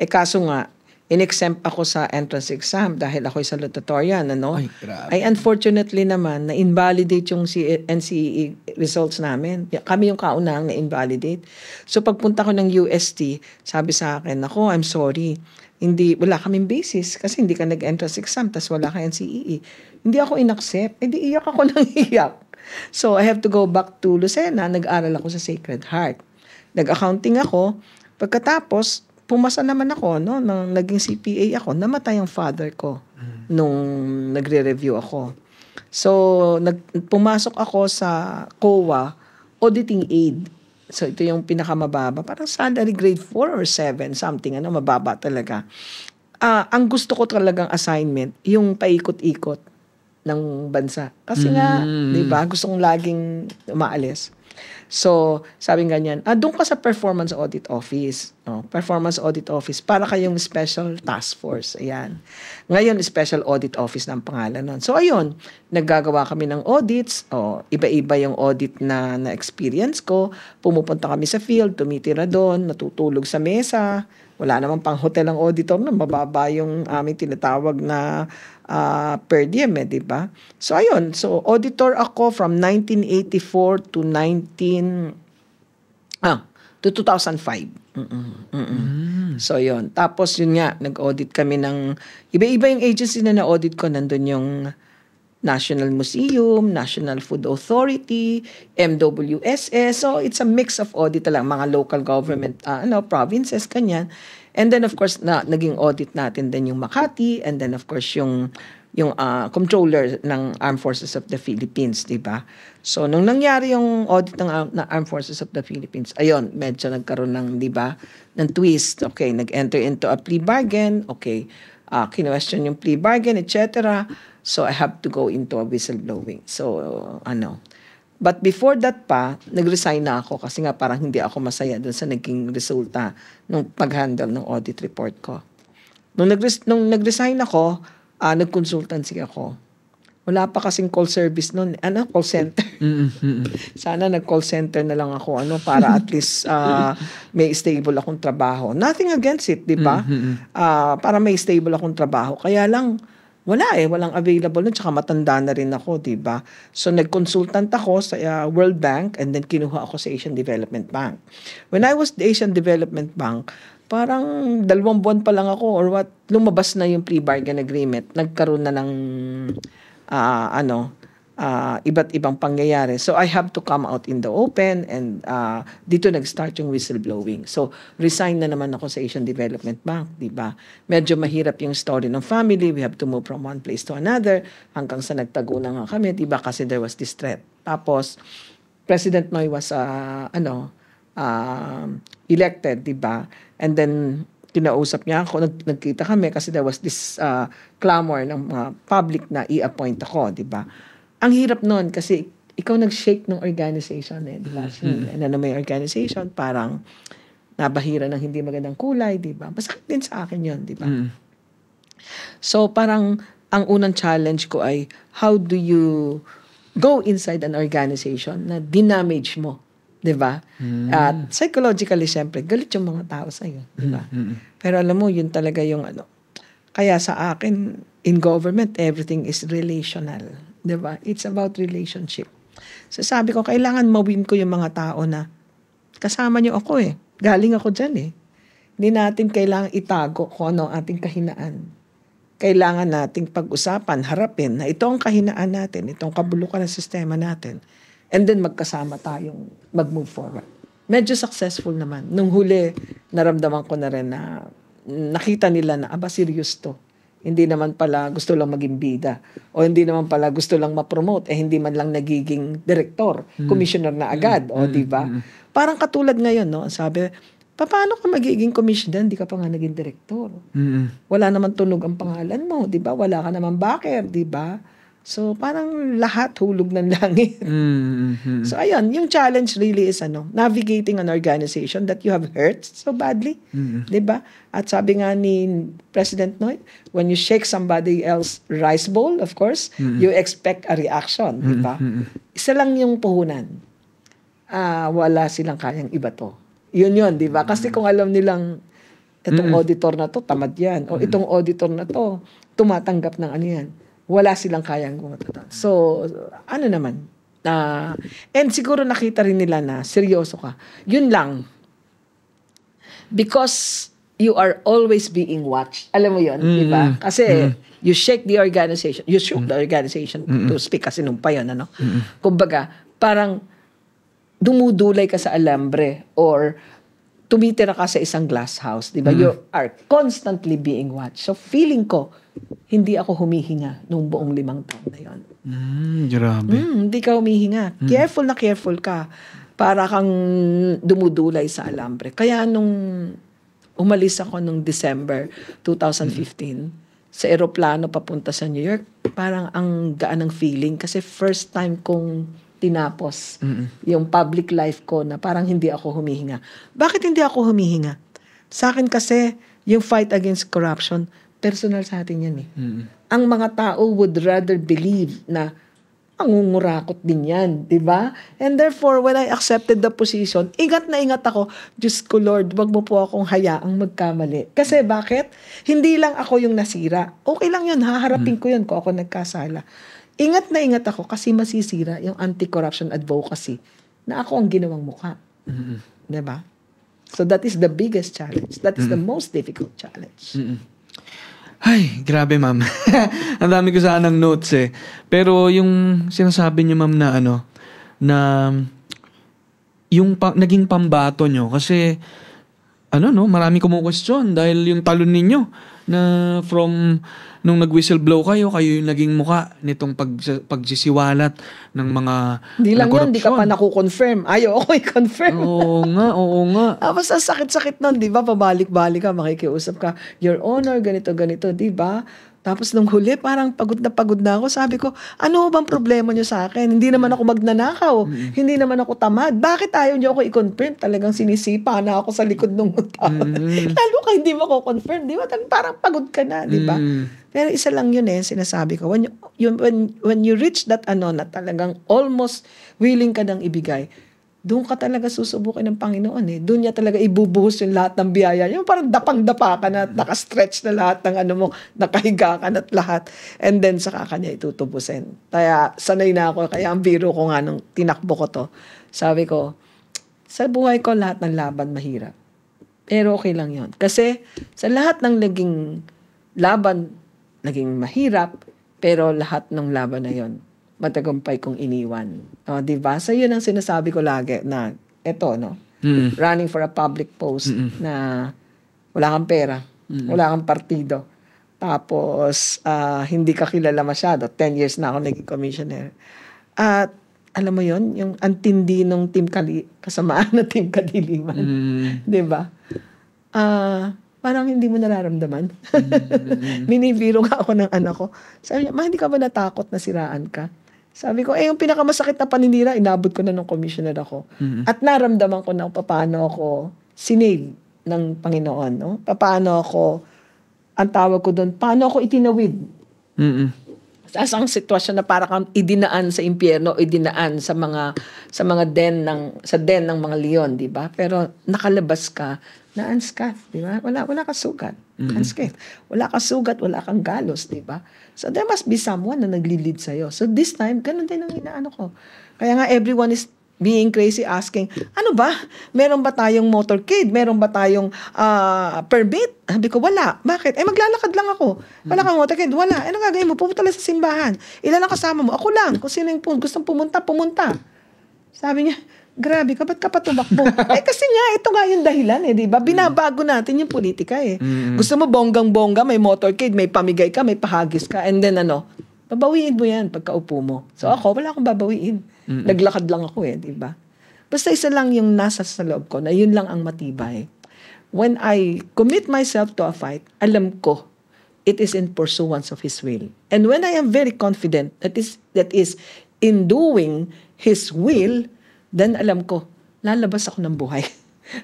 Kaso nga, in-exempt ako sa entrance exam dahil ako'y salutatorian.
Ay, grabe.
Ay, unfortunately naman, na-invalidate yung NCEE results namin. Kami yung kaunahang na-invalidate. So, pagpunta ko ng UST, sabi sa akin, ako, I'm sorry. Wala kaming basis kasi hindi ka nag-entrance exam tas wala ka NCEE. Hindi ako in-accept. Hindi iyak ako ng iyak. So, I have to go back to Lucena. Nag-aral ako sa Sacred Heart. Nag-accounting ako. Pagkatapos, pumasa naman ako, nang naging CPA ako. Namatay ang father ko nung nagre-review ako. So, pumasok ako sa COA auditing aid. So, ito yung pinakamababa. Parang salary grade 4 or 7, something, mababa talaga. Ang gusto ko talagang assignment, yung paikot-ikot ng bansa. Kasi nga, di ba, gusto kong laging umaalis. So, sabi nga niyan, doon ka sa Performance Audit Office. Performance Audit Office, para kayong Special Task Force. Ayan. Ngayon, Special Audit Office ng pangalan nun. So, ayun, naggagawa kami ng audits. Iba-iba yung audit na experience ko. Pumupunta kami sa field, tumitira doon, natutulog sa mesa. Wala namang pang hotel ang auditor na mababa yung aming tinatawag na per diem, di ba? So, ayun. So, auditor ako from 1984 to 2005. So, yun. Tapos, yun nga, nag-audit kami ng iba-iba yung agency na na-audit ko. Nandun yung National Museum, National Food Authority, MWSS. So, it's a mix of audit lang. Mga local government, provinces, kanyan. And then, of course, naging audit natin din yung Makati. And then, of course, yung controller ng Armed Forces of the Philippines, di ba? So, nung nangyari yung audit ng Armed Forces of the Philippines, ayun, medyo nagkaroon ng, di ba, ng twist. Okay, nag-enter into a plea bargain. Okay, kinwestiyon yung plea bargain, etc. So, I have to go into a whistleblowing. So, But before that pa, nag-resign na ako kasi nga parang hindi ako masaya dun sa naging resulta ng pag-handle ng audit report ko. Nung nag-resign ako, nag-consultancy ako. Wala pa kasing call service nun. Call center. Sana nag-call center na lang ako para at least may stable akong trabaho. Nothing against it, di ba? Para may stable akong trabaho. Kaya lang, walang available nun, tsaka matanda na rin ako, di ba? So, nag-consultant ako sa World Bank and then kinuha ako sa Asian Development Bank. When I was the Asian Development Bank, parang 2 buwan pa lang ako or lumabas na yung pre-bargain agreement. Nagkaroon na ng iba't ibang pangyayari. So, I have to come out in the open and dito nag-start yung whistleblowing. So, resign na naman ako sa Asian Development Bank, di ba? Medyo mahirap yung story ng family. We have to move from one place to another hanggang sa nagtago na nga kami, di ba? Kasi there was this threat. Tapos, President Noy was, elected, di ba? And then, kinausap niya ako, nagkita kami kasi there was this clamor ng public na i-appoint ako, di ba? Ang hirap nun kasi ikaw nag-shake ng organization di ba? May organization, parang nabahira ng hindi magandang kulay, di ba? Masakit din sa akin yun, di ba? So, parang ang unang challenge ko ay how do you go inside an organization na dinamage mo, di ba? At psychologically, syempre, galit yung mga tao sa'yo, di ba? Pero alam mo, yun talaga yung Kaya sa akin, in government, everything is relational. Diba? It's about relationship. So sabi ko, kailangan mawin ko yung mga tao na kasama niyo ako Galing ako dyan Hindi natin kailangan itago kung ano ang ating kahinaan. Kailangan nating pag-usapan, harapin na ito ang kahinaan natin, itong kabulukan ng sistema natin. And then magkasama tayong mag-move forward. Medyo successful naman. Nung huli, naramdaman ko na rin na nakita nila na, serious to. Hindi naman pala gusto lang maging bida. O hindi naman pala gusto lang ma-promote. Hindi man lang nagiging director, commissioner na agad. Di ba? Parang katulad ngayon, no? Sabi, paano ka magiging commissioner? Hindi ka pa nga naging director. Wala naman tunog ang pangalan mo. Di ba? Wala ka naman backer. Di ba? So, parang lahat hulog ng langit. So, ayun, yung challenge really is navigating an organization that you have hurt so badly. Diba? At sabi nga ni President Noy, when you shake somebody else's rice bowl, of course, you expect a reaction. Diba? Isa lang yung puhunan. Wala silang kayang iba to. Yun, diba? Kasi kung alam nilang itong auditor na to, tamad yan. O itong auditor na to, tumatanggap ng yan. Wala silang kayang gumatutan. So, naman. And siguro nakita rin nila na seryoso ka. Yun lang. Because you are always being watched. Alam mo yun, di ba? Kasi you shake the organization. You shook the organization to speak kasi nung pa yun, Kumbaga, parang dumudulay ka sa alambre or tumitira ka sa isang glass house, di ba? You are constantly being watched. So, feeling ko, hindi ako humihinga nung buong 5 taon na yun.
Grabe.
Hindi ka humihinga. Careful na careful ka. para kang dumudulay sa alambre. Kaya nung umalis ako nung December 2015 sa eroplano papunta sa New York, parang ang gaan ng feeling kasi first time kong tinapos yung public life ko na parang hindi ako humihinga. Bakit hindi ako humihinga? Sa akin kasi, yung fight against corruption, personal sa atin yan eh. Ang mga tao would rather believe na angungurakot din yan, di ba? And therefore, when I accepted the position, ingat na ingat ako, Diyos ko Lord, wag mo po akong hayaang magkamali. Kasi bakit? Hindi lang ako yung nasira. Okay lang yun, haharapin ko yun kung ako nagkasala. Ingat na ingat ako kasi masisira yung anti-corruption advocacy na ako ang ginawang mukha. Di ba? So that is the biggest challenge. That is the most difficult challenge.
Ay, grabe ma'am. Ang dami ko sanang notes eh. Pero yung sinasabi niyo ma'am na na yung naging pambato nyo kasi marami kumukwestiyon dahil yung talon ninyo na from nung nag-whistleblow kayo yung naging muka nitong pagsisiwalat ng mga
Hindi lang yun,
korupsyon.
di ka pa naku-confirm. Ayaw ako i-confirm.
Oo nga.
Tapos ang sakit-sakit nun, di ba? Pabalik-balik ka, makikiusap ka. Your Honor, ganito, di ba? Tapos nung huli, parang pagod na ako. Sabi ko, ano bang problema nyo sa akin? Hindi naman ako magnanakaw. Hindi naman ako tamad. Bakit ayaw nyo ako i-confirm? Talagang sinisipa na ako sa likod ng tao. Lalo ka hindi mo ko confirm. Di ba? Parang pagod ka na, di ba? Pero isa lang yun sinasabi ko. When you reach that na talagang almost willing ka nang ibigay, doon ka talaga susubukin ng Panginoon Doon niya talaga ibubuhos yung lahat ng biyaya. Yung parang dapang-dapa ka na, nakastretch na lahat ng mo, nakahiga ka na't lahat. And then saka kanya itutubusin. Kaya sanay na ako. Kaya ang biro ko nga nung tinakbo ko to, sabi ko, sa buhay ko lahat ng laban mahirap. Pero okay lang yon. Kasi sa lahat ng naging laban, naging mahirap, pero lahat ng laban na yon matagumpay kong iniwan. Diba? So, yun ang sinasabi ko lagi na eto, running for a public post na wala kang pera, wala kang partido. Tapos, hindi ka kilala masyado. 10 years na ako naging commissioner. At, alam mo yun, yung antindi nung kasamaan na Team Kadiliman. Diba? Parang hindi mo nararamdaman. Minibiro nga ako ng anak ko. Sabi niya, hindi ka ba natakot na siraan ka? Sabi ko, yung pinakamasakit na paninira, inabot ko na nung commissioner ako. At naramdaman ko na paano ako sinave ng Panginoon. No? Paano ako, ang tawag ko doon, paano ako itinawid. Sa ang sitwasyon na para kang idinaan sa impyerno, idinaan sa mga den ng mga leon, di ba? Pero nakalabas ka na unscathed, di ba? Wala kang sugat. Unscathed. Wala kang sugat, wala kang galos, di ba? So there must be someone na nagli-lead sa'yo. So this time, ganun din ang inaano ko. Kaya nga everyone is being crazy asking, ano ba? Meron ba tayong motorcade? Meron ba tayong permit? Sabi ko, wala. Bakit? Maglalakad lang ako. Wala kang motorcade? Wala. Ano gagawin mo? Pumunta lang sa simbahan. Ilan ang kasama mo? Ako lang. Kung sino yung gustong pumunta. Sabi niya, grabe ka, ba't ka pa tumakbo? Kasi nga, ito nga yung dahilan di ba? Binabago natin yung politika Gusto mo bonggang-bongga, may motorcade, may pamigay ka, may pahagis ka, and then babawiin mo yan pagkaupo mo. So ako, wala akong babawiin. Naglakad lang ako di ba? Basta isa lang yung nasa sa loob ko, na yun lang ang matibay. When I commit myself to a fight, alam ko, it is in pursuance of His will. And when I am very confident that is in doing His will, then alam ko, lalabas ako ng buhay.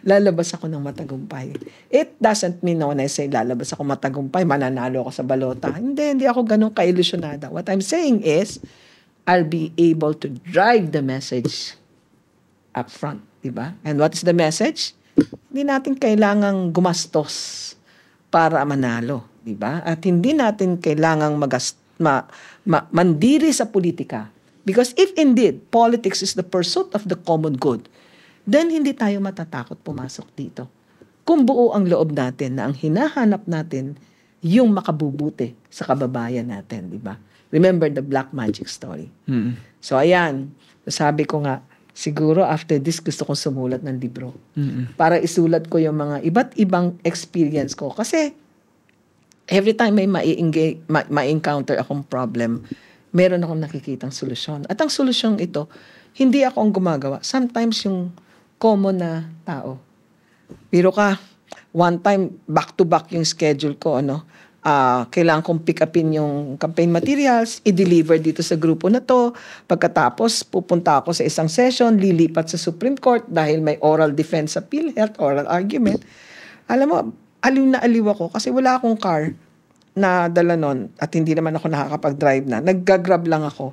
Lalabas ako ng matagumpay. It doesn't mean na when I say lalabas ako matagumpay, mananalo ako sa balota. Hindi ako ganun ka-ilusyonada. What I'm saying is, I'll be able to drive the message up front. Diba? And what is the message? Hindi natin kailangang gumastos para manalo. Diba? At hindi natin kailangang mandiri sa politika. Because if indeed, politics is the pursuit of the common good, then hindi tayo matatakot pumasok dito. Kung buo ang loob natin na ang hinahanap natin yung makabubuti sa kababayan natin, di ba? Remember the black magic story. So ayan, sabi ko nga, siguro after this gusto kong sumulat ng libro. Para isulat ko yung mga iba't ibang experience ko. Kasi every time may ma-encounter akong problem, meron akong nakikitang solusyon. At ang solusyong ito, hindi ako ang gumagawa. Sometimes yung common na tao. Pero one time, back-to-back yung schedule ko, kailangan kong pick upin yung campaign materials, i-deliver dito sa grupo na to. Pagkatapos, pupunta ako sa isang session, lilipat sa Supreme Court dahil may oral defense sa PhilHealth, oral argument. Alam mo, aliw na aliw ako kasi wala akong car na dala nun at hindi naman ako nakakapag-drive na. Nagga-grab lang ako.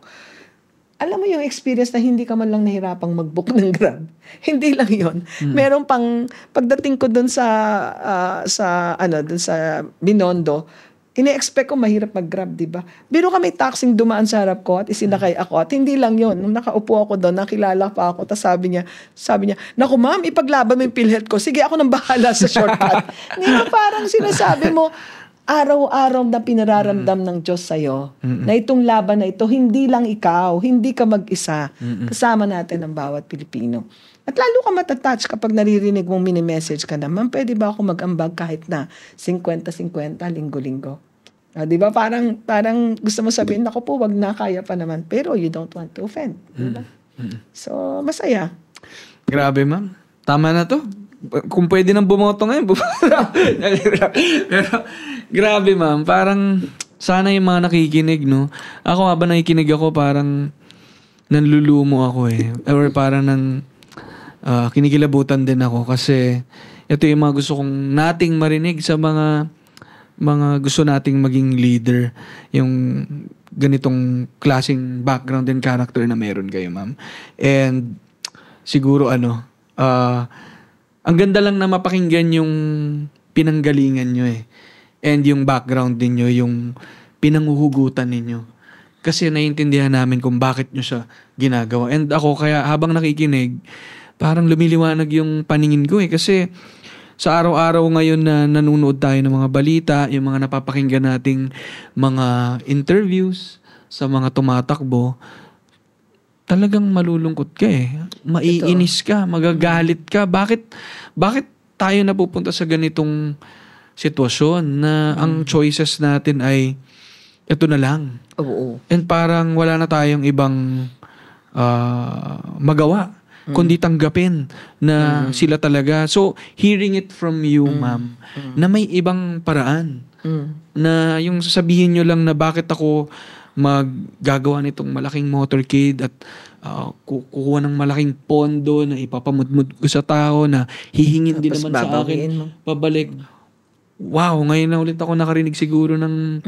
Alam mo yung experience na hindi ka man lang nahirapang mag-book ng Grab. Hindi lang yon. Meron pang, pagdating ko dun sa Binondo, ine-expect ko mahirap mag-Grab, di ba? Biro ka may taxing dumaan sa harap ko at isinakay ako. At hindi lang yon. Nung nakaupo ako doon, nakilala pa ako. Tapos sabi niya, naku ma'am, ipaglaban mo yung PhilHealth ko. Sige, ako nang bahala sa shortcut. Hindi ba parang sinasabi mo, araw-araw na pinararamdam ng Diyos sa'yo na itong laban na ito, hindi lang ikaw, hindi ka mag-isa. Kasama natin ang bawat Pilipino. At lalo ka matatouch kapag naririnig mong mini-message ka na, ma'am, pwede ba ako mag-ambag kahit na 50-50, linggo-linggo? Di ba? Parang gusto mo sabihin, naku po, wag na, kaya pa naman. Pero you don't want to offend. Diba? So, masaya.
Grabe, ma'am. Tama na to. Kung pwede nang bumoto ngayon, pero grabe ma'am, parang sana yung mga nakikinig, no? Ako habang nakikinig ako, parang nanlulumo ako or parang kinikilabutan din ako kasi ito yung mga gusto kong nating marinig sa mga gusto nating maging leader, yung ganitong klaseng background and character na meron kayo, ma'am. And siguro ang ganda lang na mapakinggan yung pinanggalingan nyo and yung background ninyo, yung pinanghuhugutan ninyo. Kasi naiintindihan namin kung bakit nyo siya ginagawa. And ako, kaya habang nakikinig, parang lumiliwanag yung paningin ko kasi sa araw-araw ngayon na nanonood tayo ng mga balita, yung mga napapakinggan nating mga interviews sa mga tumatakbo, talagang malulungkot ka maiinis ka, magagalit ka. Bakit tayo napupunta sa ganitong sitwasyon na ang choices natin ay ito na lang.
Oo.
And parang wala na tayong ibang magawa, kundi tanggapin na sila talaga. So, hearing it from you, ma'am, na may ibang paraan. Na yung sasabihin nyo lang na bakit ako maggagawa nitong malaking motorcade at kukuha ng malaking pondo na ipapamudmud ko sa tao na hihingin din naman sa akin pabalik. Wow, ngayon na ulit ako nakarinig siguro ng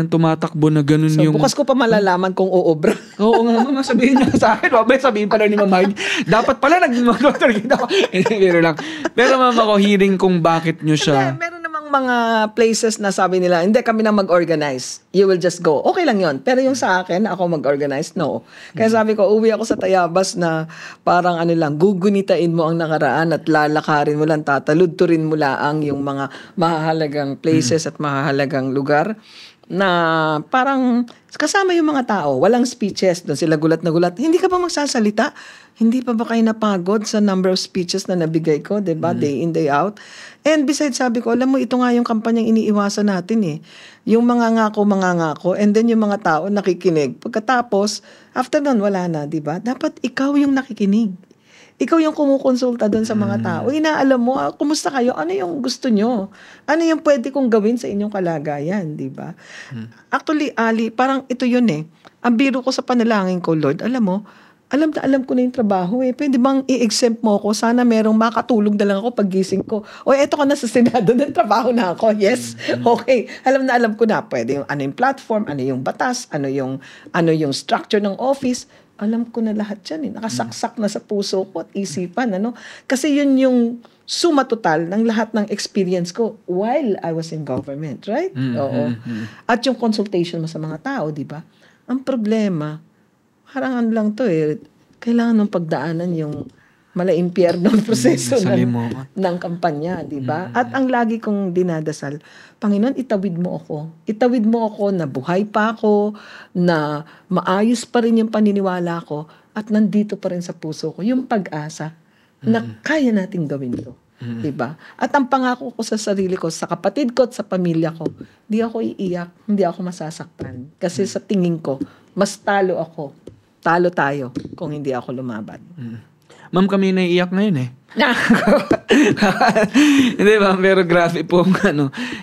tumatakbo na ganun
so,
yung...
bukas ko pa malalaman kung uobra.
Oo nga, mama, sabihin niya sa akin. Mabay, sabihin pala ni Mama, dapat pala nag-motor kita. Pero lang. Pero mama ko, hearing kung bakit nyo siya...
Meron namang mga places na sabi nila, hindi kami na mag-organize. You will just go. Okay lang yon. Pero yung sa akin, ako mag-organize, no. Kaya sabi ko, uwi ako sa Tayabas na parang gugunitain mo ang nakaraan at lalakarin mo lang, tataludturin mo lang yung mga mahahalagang places at mahahalagang lugar na parang kasama yung mga tao, walang speeches, doon sila gulat na gulat. Hindi ka ba magsasalita? Hindi pa ba kayo napagod sa number of speeches na nabigay ko, diba? Day in, day out. And besides, sabi ko, alam mo, ito nga yung kampanyang iniiwasan natin Yung mga ngako, and then yung mga tao nakikinig. Pagkatapos, after nun, wala na, diba? Dapat ikaw yung nakikinig. Ikaw yung kumukonsulta doon sa mga tao. Inaalam mo, kumusta kayo? Ano yung gusto nyo? Ano yung pwede kong gawin sa inyong kalagayan, di ba? Actually, Ali, parang ito yun Ang biro ko sa panalangin ko, Lord, alam ko na yung trabaho Pwede bang i-exempt mo ako? Sana merong makatulog na lang ako pag gising ko. O eto ka na sa Senado, ng trabaho na ako. Yes, okay. Alam ko na. Pwede yung ano yung platform, ano yung batas, ano yung structure ng office. Alam ko na lahat yan Nakasaksak na sa puso ko at isipan. Kasi yun yung suma total ng lahat ng experience ko while I was in government, right? Oo. At yung consultation mo sa mga tao, di ba? Ang problema, parang lang to kailangan ng pagdaanan yung mala-impyernong proseso ng kampanya, di ba? At ang lagi kong dinadasal, Panginoon, itawid mo ako. Itawid mo ako na buhay pa ako, na maayos pa rin yung paniniwala ko, at nandito pa rin sa puso ko yung pag-asa na kaya nating gawin ito. Diba? At ang pangako ko sa sarili ko, sa kapatid ko at sa pamilya ko, di ako iiyak, hindi ako masasaktan. Kasi sa tingin ko, mas talo ako. Talo tayo kung hindi ako lumaban.
Ma'am, kami naiiyak ngayon eh. Hindi ma'am, pero grabe po.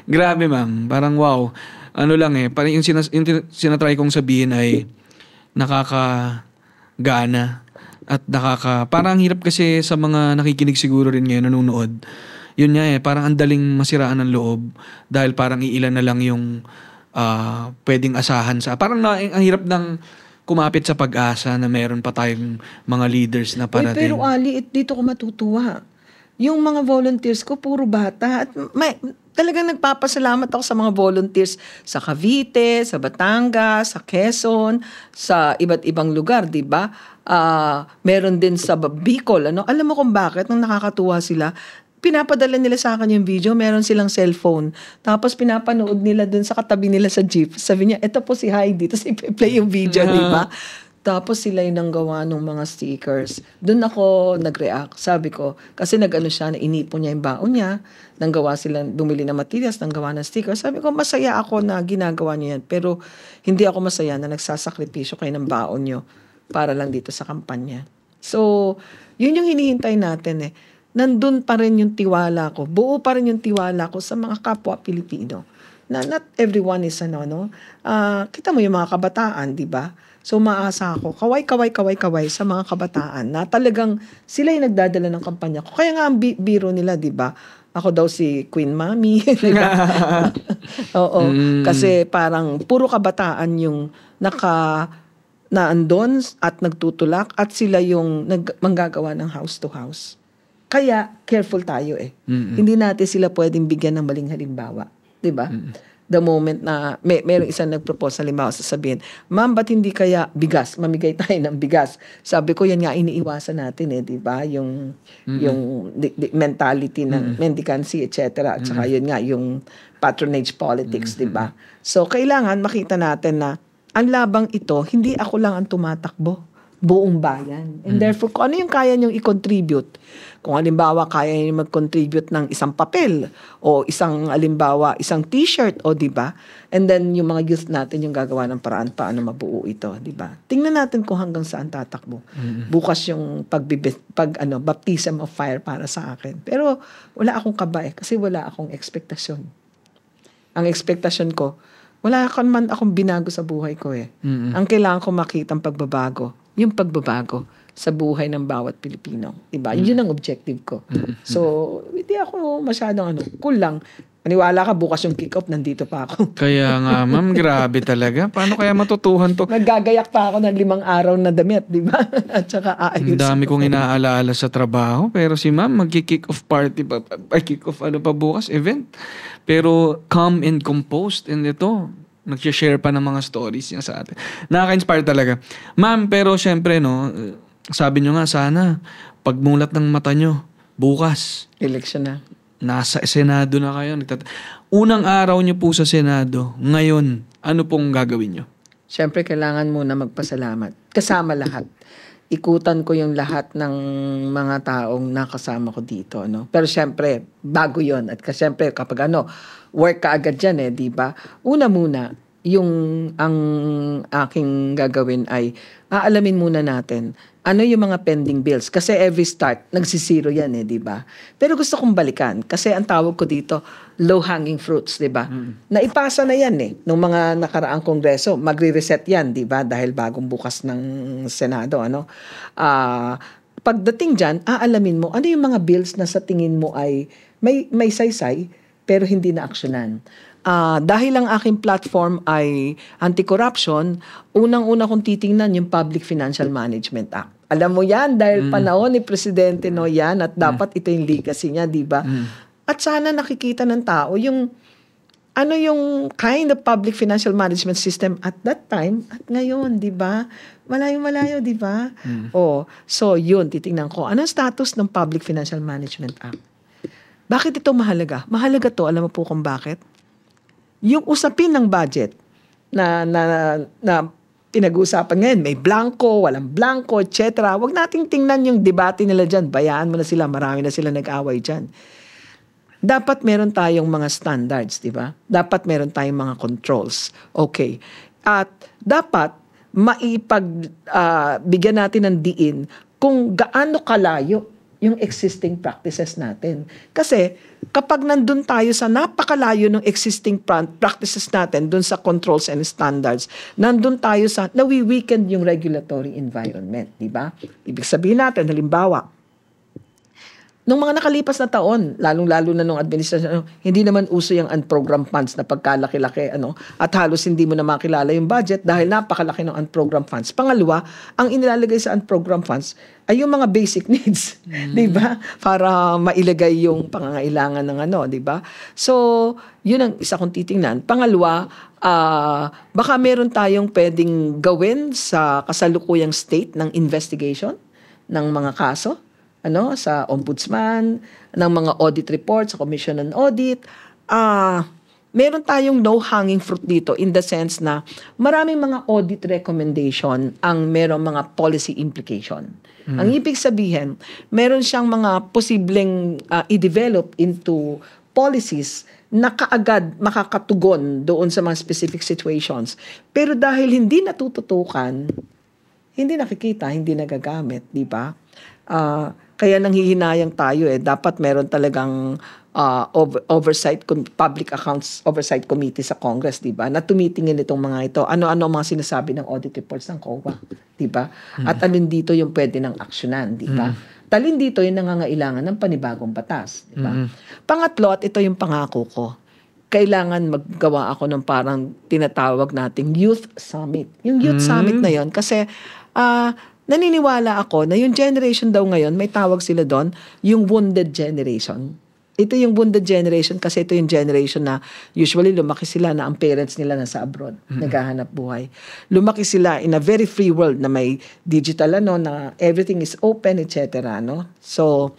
Grabe ma'am, parang wow. Ano lang eh, parang yung sinatry kong sabihin ay nakakagana. At parang hirap kasi sa mga nakikinig siguro rin ngayon, nanonood. Yun nga eh, parang ang daling masiraan ng loob dahil parang iilan na lang yung pwedeng asahan sa. Parang ang hirap ng kumapit sa pag-asa na meron pa tayong mga leaders na parating.
Pero Ali, dito ko matutuwa. Yung mga volunteers ko, puro bata. At talagang nagpapasalamat ako sa mga volunteers sa Cavite, sa Batangas, sa Quezon, sa iba't ibang lugar, di ba? Meron din sa Bicol. Alam mo kung bakit? Nung nakakatuwa sila, pinapadala nila sa akin yung video, meron silang cellphone. Tapos pinapanood nila dun sa katabi nila sa jeep. Sabi niya, eto po si Heidi. Tapos ipi-play yung video, di ba? Tapos sila yung nanggawa ng mga stickers. Doon ako nag-react. Sabi ko, kasi nag-ano siya, na inipon niya yung baon niya. Nanggawa sila, bumili ng materials, nanggawa ng stickers. Sabi ko, masaya ako na ginagawa niyo yan. Pero hindi ako masaya na nagsasakripisyo kayo ng baon niyo para lang dito sa kampanya. So, yun yung hinihintay natin eh. Nandun pa rin yung tiwala ko. Buo pa rin yung tiwala ko sa mga kapwa Pilipino. Na not everyone is kita mo yung mga kabataan, di ba? So maasa ako, kaway sa mga kabataan na talagang sila yung nagdadala ng kampanya ko. Kaya nga ang biro nila, di ba? Ako daw si Queen Mami. Di ba? Oo. Kasi parang puro kabataan yung naandon at nagtutulak at sila yung manggagawa ng house to house. Kaya careful tayo eh. Hindi natin sila pwedeng bigyan ng maling halimbawa. 'Di ba? The moment na mayroong isang nagpropose, halimbawa sasabihin, ma'am, ba't hindi kaya bigas? Mamigay tayo ng bigas. Sabi ko, yan nga iniiwasan natin eh, 'di ba? Yung mentality ng mendicancy, etc. At saka yun nga, yung patronage politics, 'di ba? So kailangan makita natin na ang labang ito, hindi ako lang ang tumatakbo, buong bayan. And therefore, kung ano yung kaya niyong i-contribute, kung halimbawa kaya niyong mag-contribute ng isang papel, o isang t-shirt, o diba? And then, yung mga youth natin yung gagawa ng paraan paano mabuo ito, diba? Tingnan natin kung hanggang saan tatakbo. Bukas yung baptism of fire para sa akin. Pero, wala akong kaba eh, kasi wala akong ekspektasyon. Ang ekspektasyon ko, wala man akong binago sa buhay ko eh. Ang kailangan ko makita ang pagbabago. Yung pagbabago sa buhay ng bawat Pilipino. Diba? Yun ang objective ko. So, hindi ako masyadong cool lang. Maniwala ka, bukas yung kick-off, nandito pa ako.
Kaya nga, ma'am, grabe talaga. Paano kaya matutuhan to?
Naggagayak pa ako ng 5 araw na damit, di ba? At saka
Ang
aayos.
dami kong inaalaala sa trabaho. Pero si ma'am, magki-kick-off party pa. Kick-off pa bukas, event. Pero calm and composed. And ito, nag-share pa ng mga stories niya sa atin. Nakaka-inspire talaga. Ma'am, pero syempre, no, sabi nyo nga, sana, pagmulat ng mata nyo, bukas.
Election na.
Nasa Senado na kayo. Unang araw nyo po sa Senado, ngayon, ano pong gagawin nyo?
Siyempre, kailangan muna magpasalamat. Kasama lahat. Ikutan ko yung lahat ng mga taong nakasama ko dito. No? Pero siyempre, bago yon. At siyempre, kapag work ka agad dyan eh, di ba? Una muna, ang aking gagawin ay aalamin muna natin ano yung mga pending bills. Kasi every start, nagsisiro yan eh, di ba? Pero gusto kong balikan. Kasi ang tawag ko dito, low-hanging fruits, di ba? Naipasa na yan eh, nung mga nakaraang kongreso. Magre-reset yan, di ba? Dahil bagong bukas ng Senado, pagdating dyan, aalamin mo, ano yung mga bills na sa tingin mo ay may saysay, pero hindi na aksyonan. Dahil ang aking platform ay anti-corruption, unang-una kong titingnan yung Public Financial Management Act. Alam mo yan, dahil panahon ni Presidente yan, at dapat ito yung legacy niya, di ba? At sana nakikita ng tao yung yung kind of public financial management system at that time at ngayon, di ba? Malayo-malayo, di ba? So yun, titingnan ko. Anong status ng Public Financial Management Act? Bakit ito mahalaga? Mahalaga to, alam mo po kung bakit? Yung usapin ng budget na pinag-uusapan ngayon, may blanco, walang blanco, etc. Huwag nating tingnan yung debate nila dyan. Bayaan mo na sila, marami na sila nag-away dyan. Dapat meron tayong mga standards, di ba? Dapat meron tayong mga controls. Okay. At dapat bigyan natin ng diin kung gaano kalayo yung existing practices natin. Kasi kapag nandun tayo sa napakalayo ng existing practices natin, dun sa controls and standards, nandun tayo sa nawi-weaken yung regulatory environment, di ba? Ibig sabihin natin, halimbawa, nung mga nakalipas na taon, lalong-lalo na nung administrasyon, hindi naman uso yung unprogrammed funds na pagkalaki-laki, at halos hindi mo na makilala yung budget dahil napakalaki ng unprogrammed funds. Pangalawa, ang inilalagay sa unprogrammed funds ay yung mga basic needs, di ba? Para mailagay yung pangangailangan ng di ba? So, yun ang isa kong titingnan. Pangalawa, baka meron tayong pwedeng gawin sa kasalukuyang state ng investigation ng mga kaso, sa ombudsman, ng mga audit reports, sa Commission on Audit. Meron tayong no-hanging fruit dito in the sense na maraming mga audit recommendation ang merong mga policy implication. Ang ibig sabihin, meron siyang mga posibleng i-develop into policies na kaagad makakatugon doon sa mga specific situations. Pero dahil hindi natututukan, hindi nakikita, hindi nagagamit, di ba? Kaya nanghihinayang tayo dapat meron talagang public accounts oversight committee sa Congress, di ba? Na tumitingin itong mga ito. Ano mga sinasabi ng audit reports ng COA, di ba? At alin dito yung pwede ng aksyonan, di ba? Talin dito yung nangangailangan ng panibagong batas, di ba? Pangatlo, at ito yung pangako ko, kailangan maggawa ako ng parang tinatawag nating youth summit. Yung youth summit na yon kasi naniniwala ako na yung generation daw ngayon, may tawag sila doon, yung wounded generation. Ito yung wounded generation kasi ito yung generation na usually lumaki sila na ang parents nila nasa abroad, naghahanap buhay. Lumaki sila in a very free world na may digital na everything is open, etc. So,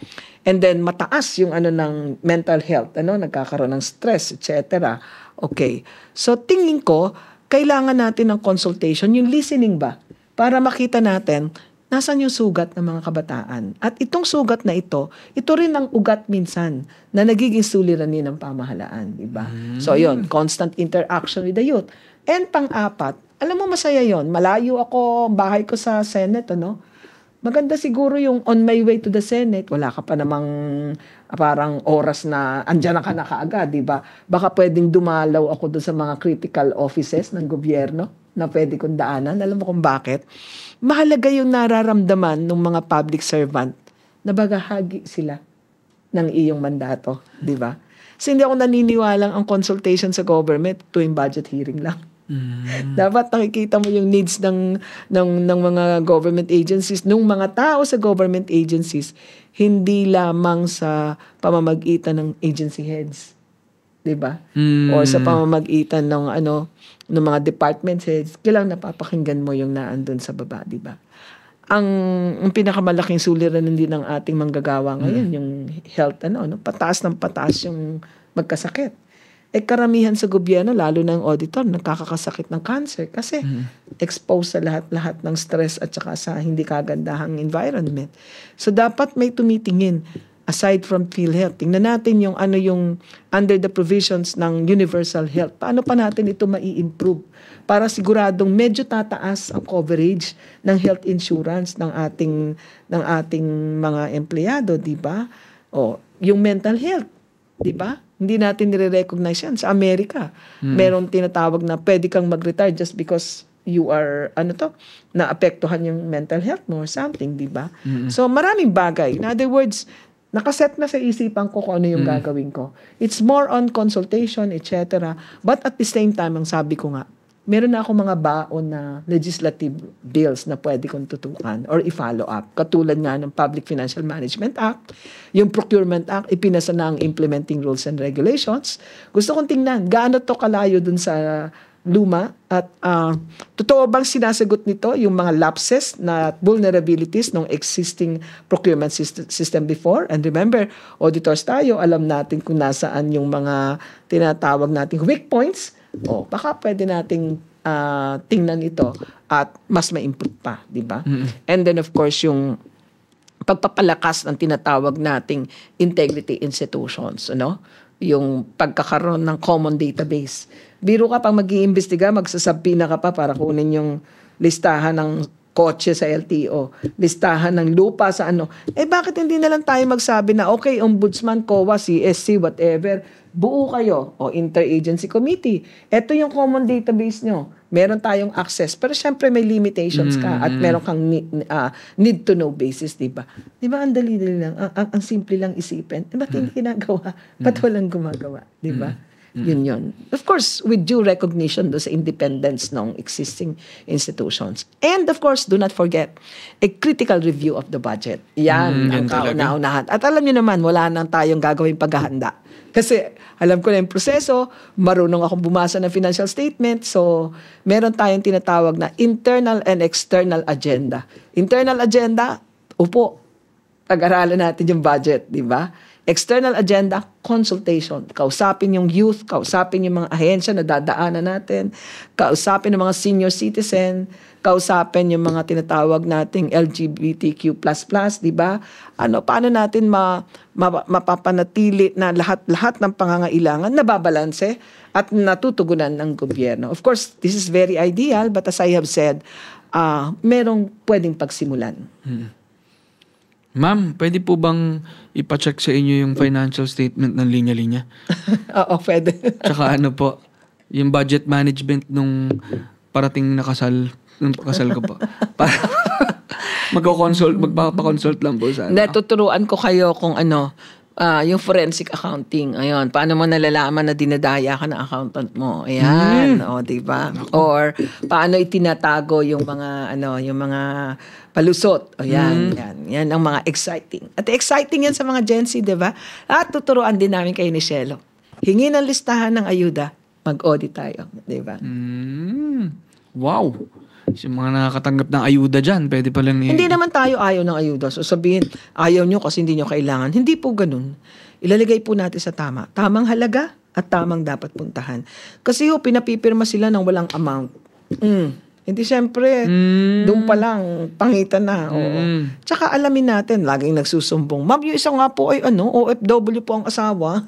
and then mataas yung ng mental health, nagkakaroon ng stress, etc. Okay. So, tingin ko, kailangan natin ng consultation, yung listening ba? Para makita natin, nasan yung sugat ng mga kabataan. At itong sugat na ito rin ang ugat minsan na nagiging suliranin ng pamahalaan. Diba? So yun, constant interaction with the youth. And pang-apat, alam mo masaya yon. Malayo ako, bahay ko sa Senate, Maganda siguro yung on my way to the Senate, wala ka pa namang parang oras na andyan ka na kaagad, diba? Baka pwedeng dumalaw ako doon sa mga critical offices ng gobyerno na pwede kong daanan. Alam mo kung bakit? Mahalaga yung nararamdaman ng mga public servant na bagahagi sila ng iyong mandato, di ba? Kasi hindi ako naniniwalang ang consultation sa government tuwing budget hearing lang. Dapat nakikita mo yung needs ng mga government agencies, ng mga tao sa government agencies, hindi lamang sa pamamagitan ng agency heads. Diba? Or sa pamamagitan ng ng mga department heads, kailangan napapakinggan mo yung naandun sa baba, diba? Ang pinakamalaking suliranin din ng ating manggagawa ngayon, yung health, pataas ng pataas yung magkasakit. Karamihan sa gobyerno, lalo na ang auditor, nagkakasakit ng cancer kasi exposed sa lahat-lahat ng stress at saka sa hindi kagandahang environment. So, dapat may tumitingin aside from PhilHealth. Tingnan natin yung yung under the provisions ng universal health. Paano pa natin ito mai-improve para siguradong medyo tataas ang coverage ng health insurance ng ating mga empleyado, di ba? O, yung mental health, di ba? Hindi natin nire-recognize yan. Sa Amerika, meron tinatawag na pwede kang mag-retire just because you are, naapektuhan yung mental health mo or something, di ba? So, maraming bagay. In other words, nakaset na sa isipan ko kung ano yung gagawin ko. It's more on consultation, etc. But at the same time, ang sabi ko nga, meron na ako mga baon na legislative bills na pwede kong tutukan or i-follow up. Katulad nga ng Public Financial Management Act, yung Procurement Act, ipinasa na ang implementing rules and regulations. Gusto kong tingnan, gaano to kalayo dun sa luma at totoo bang sinasagot nito yung mga lapses na vulnerabilities ng existing procurement system before? And remember, auditors tayo, alam natin kung nasaan yung mga tinatawag nating weak points. Baka pwede nating tingnan ito at mas ma-improve pa, di ba? And then of course yung pagpapalakas ng tinatawag nating integrity institutions, ano? Yung pagkakaroon ng common database. Biro ka pang mag-iimbestiga, magsasabina ka pa para kunin yung listahan ng kotse sa LTO, listahan ng lupa sa ano. Bakit hindi na lang tayo magsabi na, okay, ombudsman, COA, CSC, whatever, buo kayo, o interagency committee. Ito yung common database nyo. Meron tayong access. Pero syempre may limitations ka at meron kang need to know basis, di ba? Di ba, ang dali-dali lang, ang simple lang isipin. Ba't hindi ginagawa? Ba't walang gumagawa? Di ba? Yun. Of course, with due recognition do sa independence ng existing institutions. And of course, do not forget a critical review of the budget. Yan ang kauna-unahan. At alam niyo naman, wala nang tayong gagawing paghahanda. Kasi alam ko na yung proseso, marunong akong bumasa ng financial statement, so meron tayong tinatawag na internal and external agenda. Internal agenda, upo, pag-aralan natin yung budget, di ba? External agenda, consultation. Kausapin yung youth, kausapin yung mga ahensya na dadaanan natin, kausapin yung mga senior citizen, kausapin yung mga tinatawag nating LGBTQ++, di ba? Paano natin mapapanatili na lahat ng pangangailangan nababalanse at natutugunan ng gobyerno. Of course, this is very ideal, but as I have said, merong pwedeng pagsimulan.
Ma'am, pwede po bang ipacheck sa inyo yung financial statement ng linya-linya?
Oo, pwede.
Tsaka yung budget management nung parating na kasal ko po. Magpapakonsult lang po sa
Natuturuan ko kayo kung yung forensic accounting. Ayun, paano mo nalalaman na dinadaya ka ng accountant mo? Ayan, di ba? Or paano itinatago yung mga yung mga palusot. Ayan, yan ang mga exciting. At exciting yan sa mga Gen Z, di ba? At tuturuan din namin kayo ni Shelo. Hingi ng listahan ng ayuda, mag-audit tayo, di ba?
Wow. Yung mga nakakatanggap ng ayuda dyan, pwede palang
Hindi naman tayo ayaw ng ayuda. So sabihin, ayaw nyo kasi hindi nyo kailangan. Hindi po ganun. Ilalagay po natin sa tama. Tamang halaga at tamang dapat puntahan. Kasi pinapipirma sila ng walang amount. Hindi siyempre, doon pa lang, pangitan na. Oo. Tsaka alamin natin, laging nagsusumbong, ma'am, yung isa nga po ay OFW po ang asawa.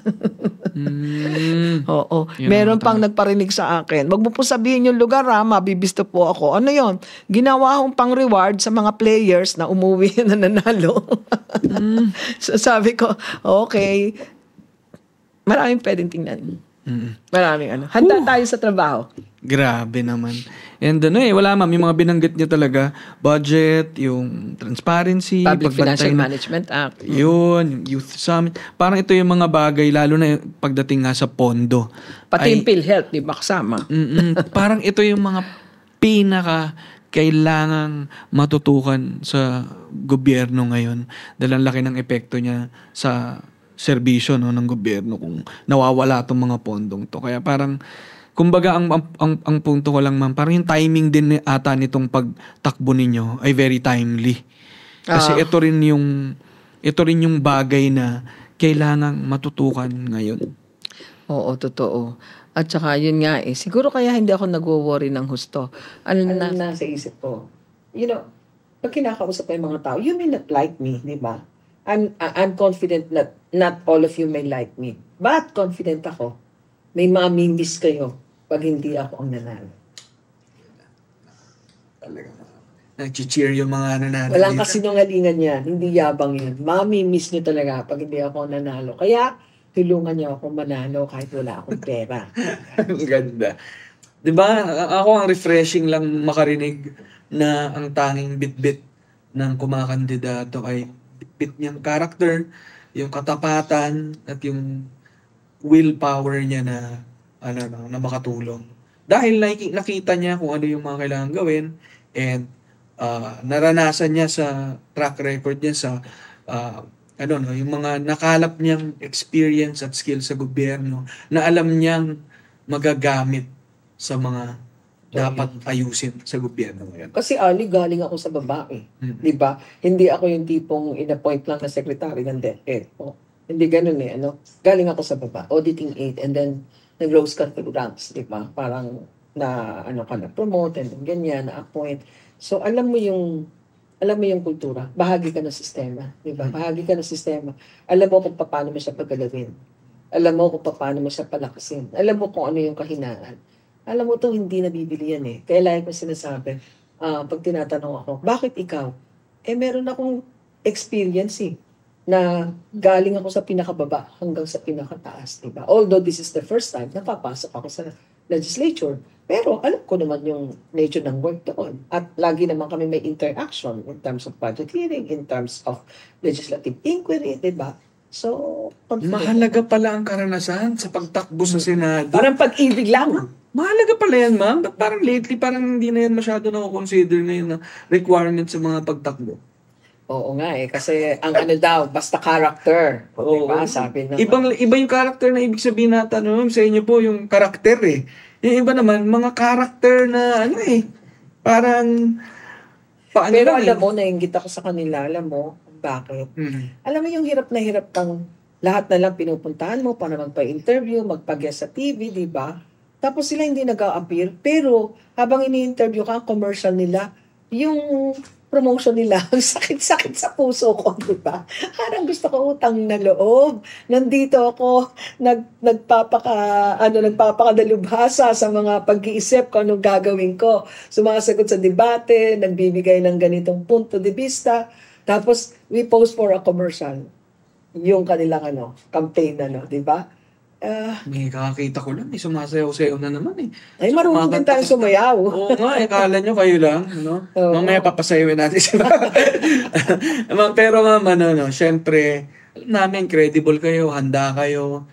Oo. Meron pang nagparinig sa akin, wag mo po sabihin yung lugar mabibisto po ako. Ano yon? Ginawa akong pang reward sa mga players na umuwi na nanalo. So sabi ko, okay, maraming pwedeng tingnan. Maraming handa tayo sa trabaho.
Grabe naman. And wala ma'am, yung mga binanggit niya talaga, budget, yung transparency,
Public Financial Management Act.
Yun, yung youth summit. Parang ito yung mga bagay, lalo na pagdating nga sa pondo.
Pati yung PhilHealth, di ba kasama?
Parang ito yung mga pinaka kailangang matutukan sa gobyerno ngayon. Dahil ang laki ng epekto niya sa serbisyo ng gobyerno kung nawawala itong mga pondong to. Kaya parang kumbaga, ang punto ko lang, ma'am, parang yung timing din ata nitong pagtakbo ninyo ay very timely. Kasi ito rin yung bagay na kailangang matutukan ngayon.
Oo, totoo. At saka yun nga siguro kaya hindi ako nagwo-worry ng husto. Ano na nasa isip ko? Pag kinakausap ko yung mga tao, you may not like me, di ba? I'm confident that not all of you may like me. But confident ako, may mamimiss kayo pag hindi ako ang nanalo.
Talaga. Nag-cheer yung mga nanalo.
Walang kasinungalingan yan. Hindi yabang yan. Mamimiss nyo talaga pag hindi ako nanalo. Kaya, tulungan niyo ako manalo kahit wala akong pera.
Ang ganda. Diba, ako ang refreshing lang makarinig na ang tanging bit-bit ng kumakandidato ay bit niyang character, yung katapatan, at yung willpower niya na makatulong. Dahil nakita niya kung ano yung mga kailangan gawin and naranasan niya sa track record niya sa yung mga nakalap niyang experience at skill sa gobyerno na alam niyang magagamit sa mga dapat ayusin sa gobyerno ngayon.
Kasi galing ako sa babae. Di ba? Hindi ako yung tipong in-appoint lang na secretary ng DepEd. Hindi ganun Galing ako sa baba, auditing aid, and then nag-rose ka through ranks, di ba? Parang ano ka na promote and ganyan, na appoint. So alam mo yung kultura, bahagi ka ng sistema, di ba? Bahagi ka ng sistema. Alam mo kung paano mo siya paggalawin. Alam mo kung paano mo siya palakasin. Alam mo kung ano yung kahinaan. Alam mo to hindi nabibili yan eh. Kaya lagi ko sinasabi, pag tinatanong ako, bakit ikaw? Meron akong experience eh, na galing ako sa pinakababa hanggang sa pinakataas, diba? Although this is the first time na papasok ako sa legislature, pero alam ko naman yung nature ng work doon. At lagi naman kami may interaction in terms of budget hearing, in terms of legislative inquiry, diba? So,
Mahalaga pala ang karanasan sa pagtakbo sa Senado.
parang pag-ibig lang.
Mahalaga pala yan, ma'am. Ba't parang lately, parang hindi na yan masyado na-consider ngayon na requirement sa mga pagtakbo?
Oo nga eh, kasi ang ano daw, basta character.
Oo.
Diba? Sabi na.
Iba yung character na ibig sabihin natin, ma'am, sa inyo po, yung karakter eh. Yung iba naman, mga character na ano eh, parang, paano
Pero
lang
alam
eh.
mo, nainggit ako sa kanila, alam mo, kung bakit.
Mm.
Alam mo yung hirap na hirap kang lahat na lang pinupuntahan mo para magpa-interview, magpa-guest sa TV, di ba? Tapos sila hindi nag-a-appear, pero habang ini-interview ka, ang commercial nila, yung promotion nila, ang sakit-sakit sa puso ko, di ba? Parang gusto ko utang na loob. Nandito ako, nagpapakadalubhasa sa mga pag-iisip ko anong gagawin ko. Sumasagot sa debate, nagbibigay ng ganitong punto de vista, tapos we post for a commercial. Yung kanilang campaign di ba?
May kakakita ko lang, sumasayaw-sayaw na naman eh.
Ay, marunong din tayo sumayaw.
Oo nga, kala nyo kayo lang. No?
Oo.
Mamaya papasayawin natin siya. Pero ma'am, syempre, alam namin, credible kayo, handa kayo.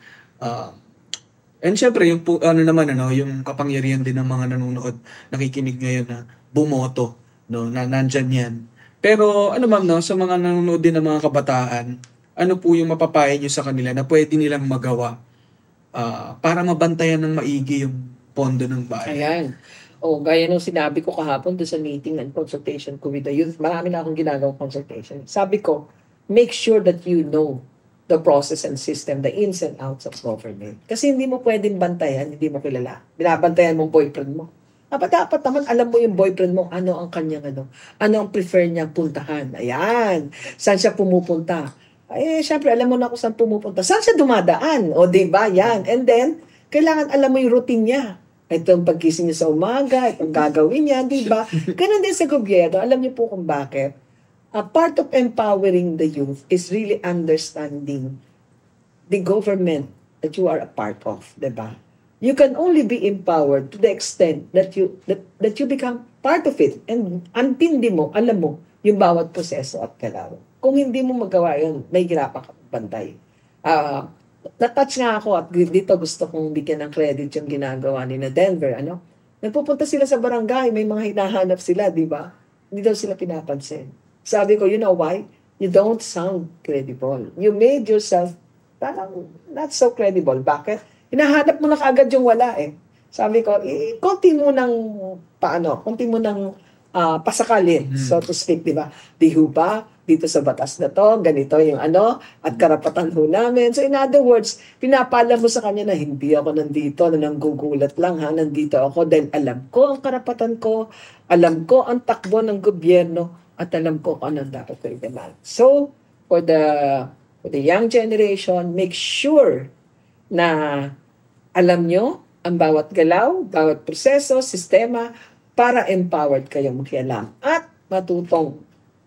And syempre, yung yung kapangyarihan din ng mga nanonood, nakikinig ngayon na bumoto, no, na nandyan yan. Pero ma'am, sa mga nanonood din ng mga kabataan, ano po yung mapapayo nyo sa kanila na pwede nilang magawa para mabantayan ng maigi yung pondo ng bayan?
Ayan. Gaya nung sinabi ko kahapon doon sa meeting and consultation ko with the youth, marami na akong ginagawang consultation. Sabi ko, make sure that you know the process and system, the ins and outs of government. Kasi hindi mo pwedeng bantayan, hindi mo kilala. Binabantayan mo boyfriend mo. Dapat naman alam mo yung boyfriend mo, ano ang kanyang ano ang prefer niya puntahan. Ayan. Saan siya pumupunta? Syempre, alam mo na kung saan pumupunta. Saan siya dumadaan? Diba? Yan. And then, kailangan alam mo yung routine niya. Ito ang pagkising niya sa umaga, itong gagawin niya, diba? Ganun din sa gobyerno. Alam niyo po kung bakit. A part of empowering the youth is really understanding the government that you are a part of, diba? You can only be empowered to the extent that you become part of it. And antindi mo, alam mo, yung bawat proseso at galaw. Kung hindi mo magawa yun, may hirapan ka bantay. Na-touch nga ako at dito gusto kong bigyan ng credit yung ginagawa ni na Denver. Nagpupunta sila sa barangay, may mga hinahanap sila, di ba? Hindi daw sila pinapansin. Sabi ko, you know why? You don't sound credible. You made yourself parang not so credible. Bakit? Hinahanap mo na kaagad yung wala eh. Sabi ko, konti mo ng pasakalin, so to speak, di ba? Di ho ba? Dito sa batas na to, ganito yung at karapatan ho namin. So in other words, pinapala mo sa kanya na hindi ako nandito, na nanggugulat lang nandito ako dahil alam ko ang karapatan ko, alam ko ang takbo ng gobyerno, at alam ko kung anong dapat ko i-demand. So, for the young generation, make sure na alam nyo ang bawat galaw, bawat proseso, sistema, para empowered kayong makialam at matutong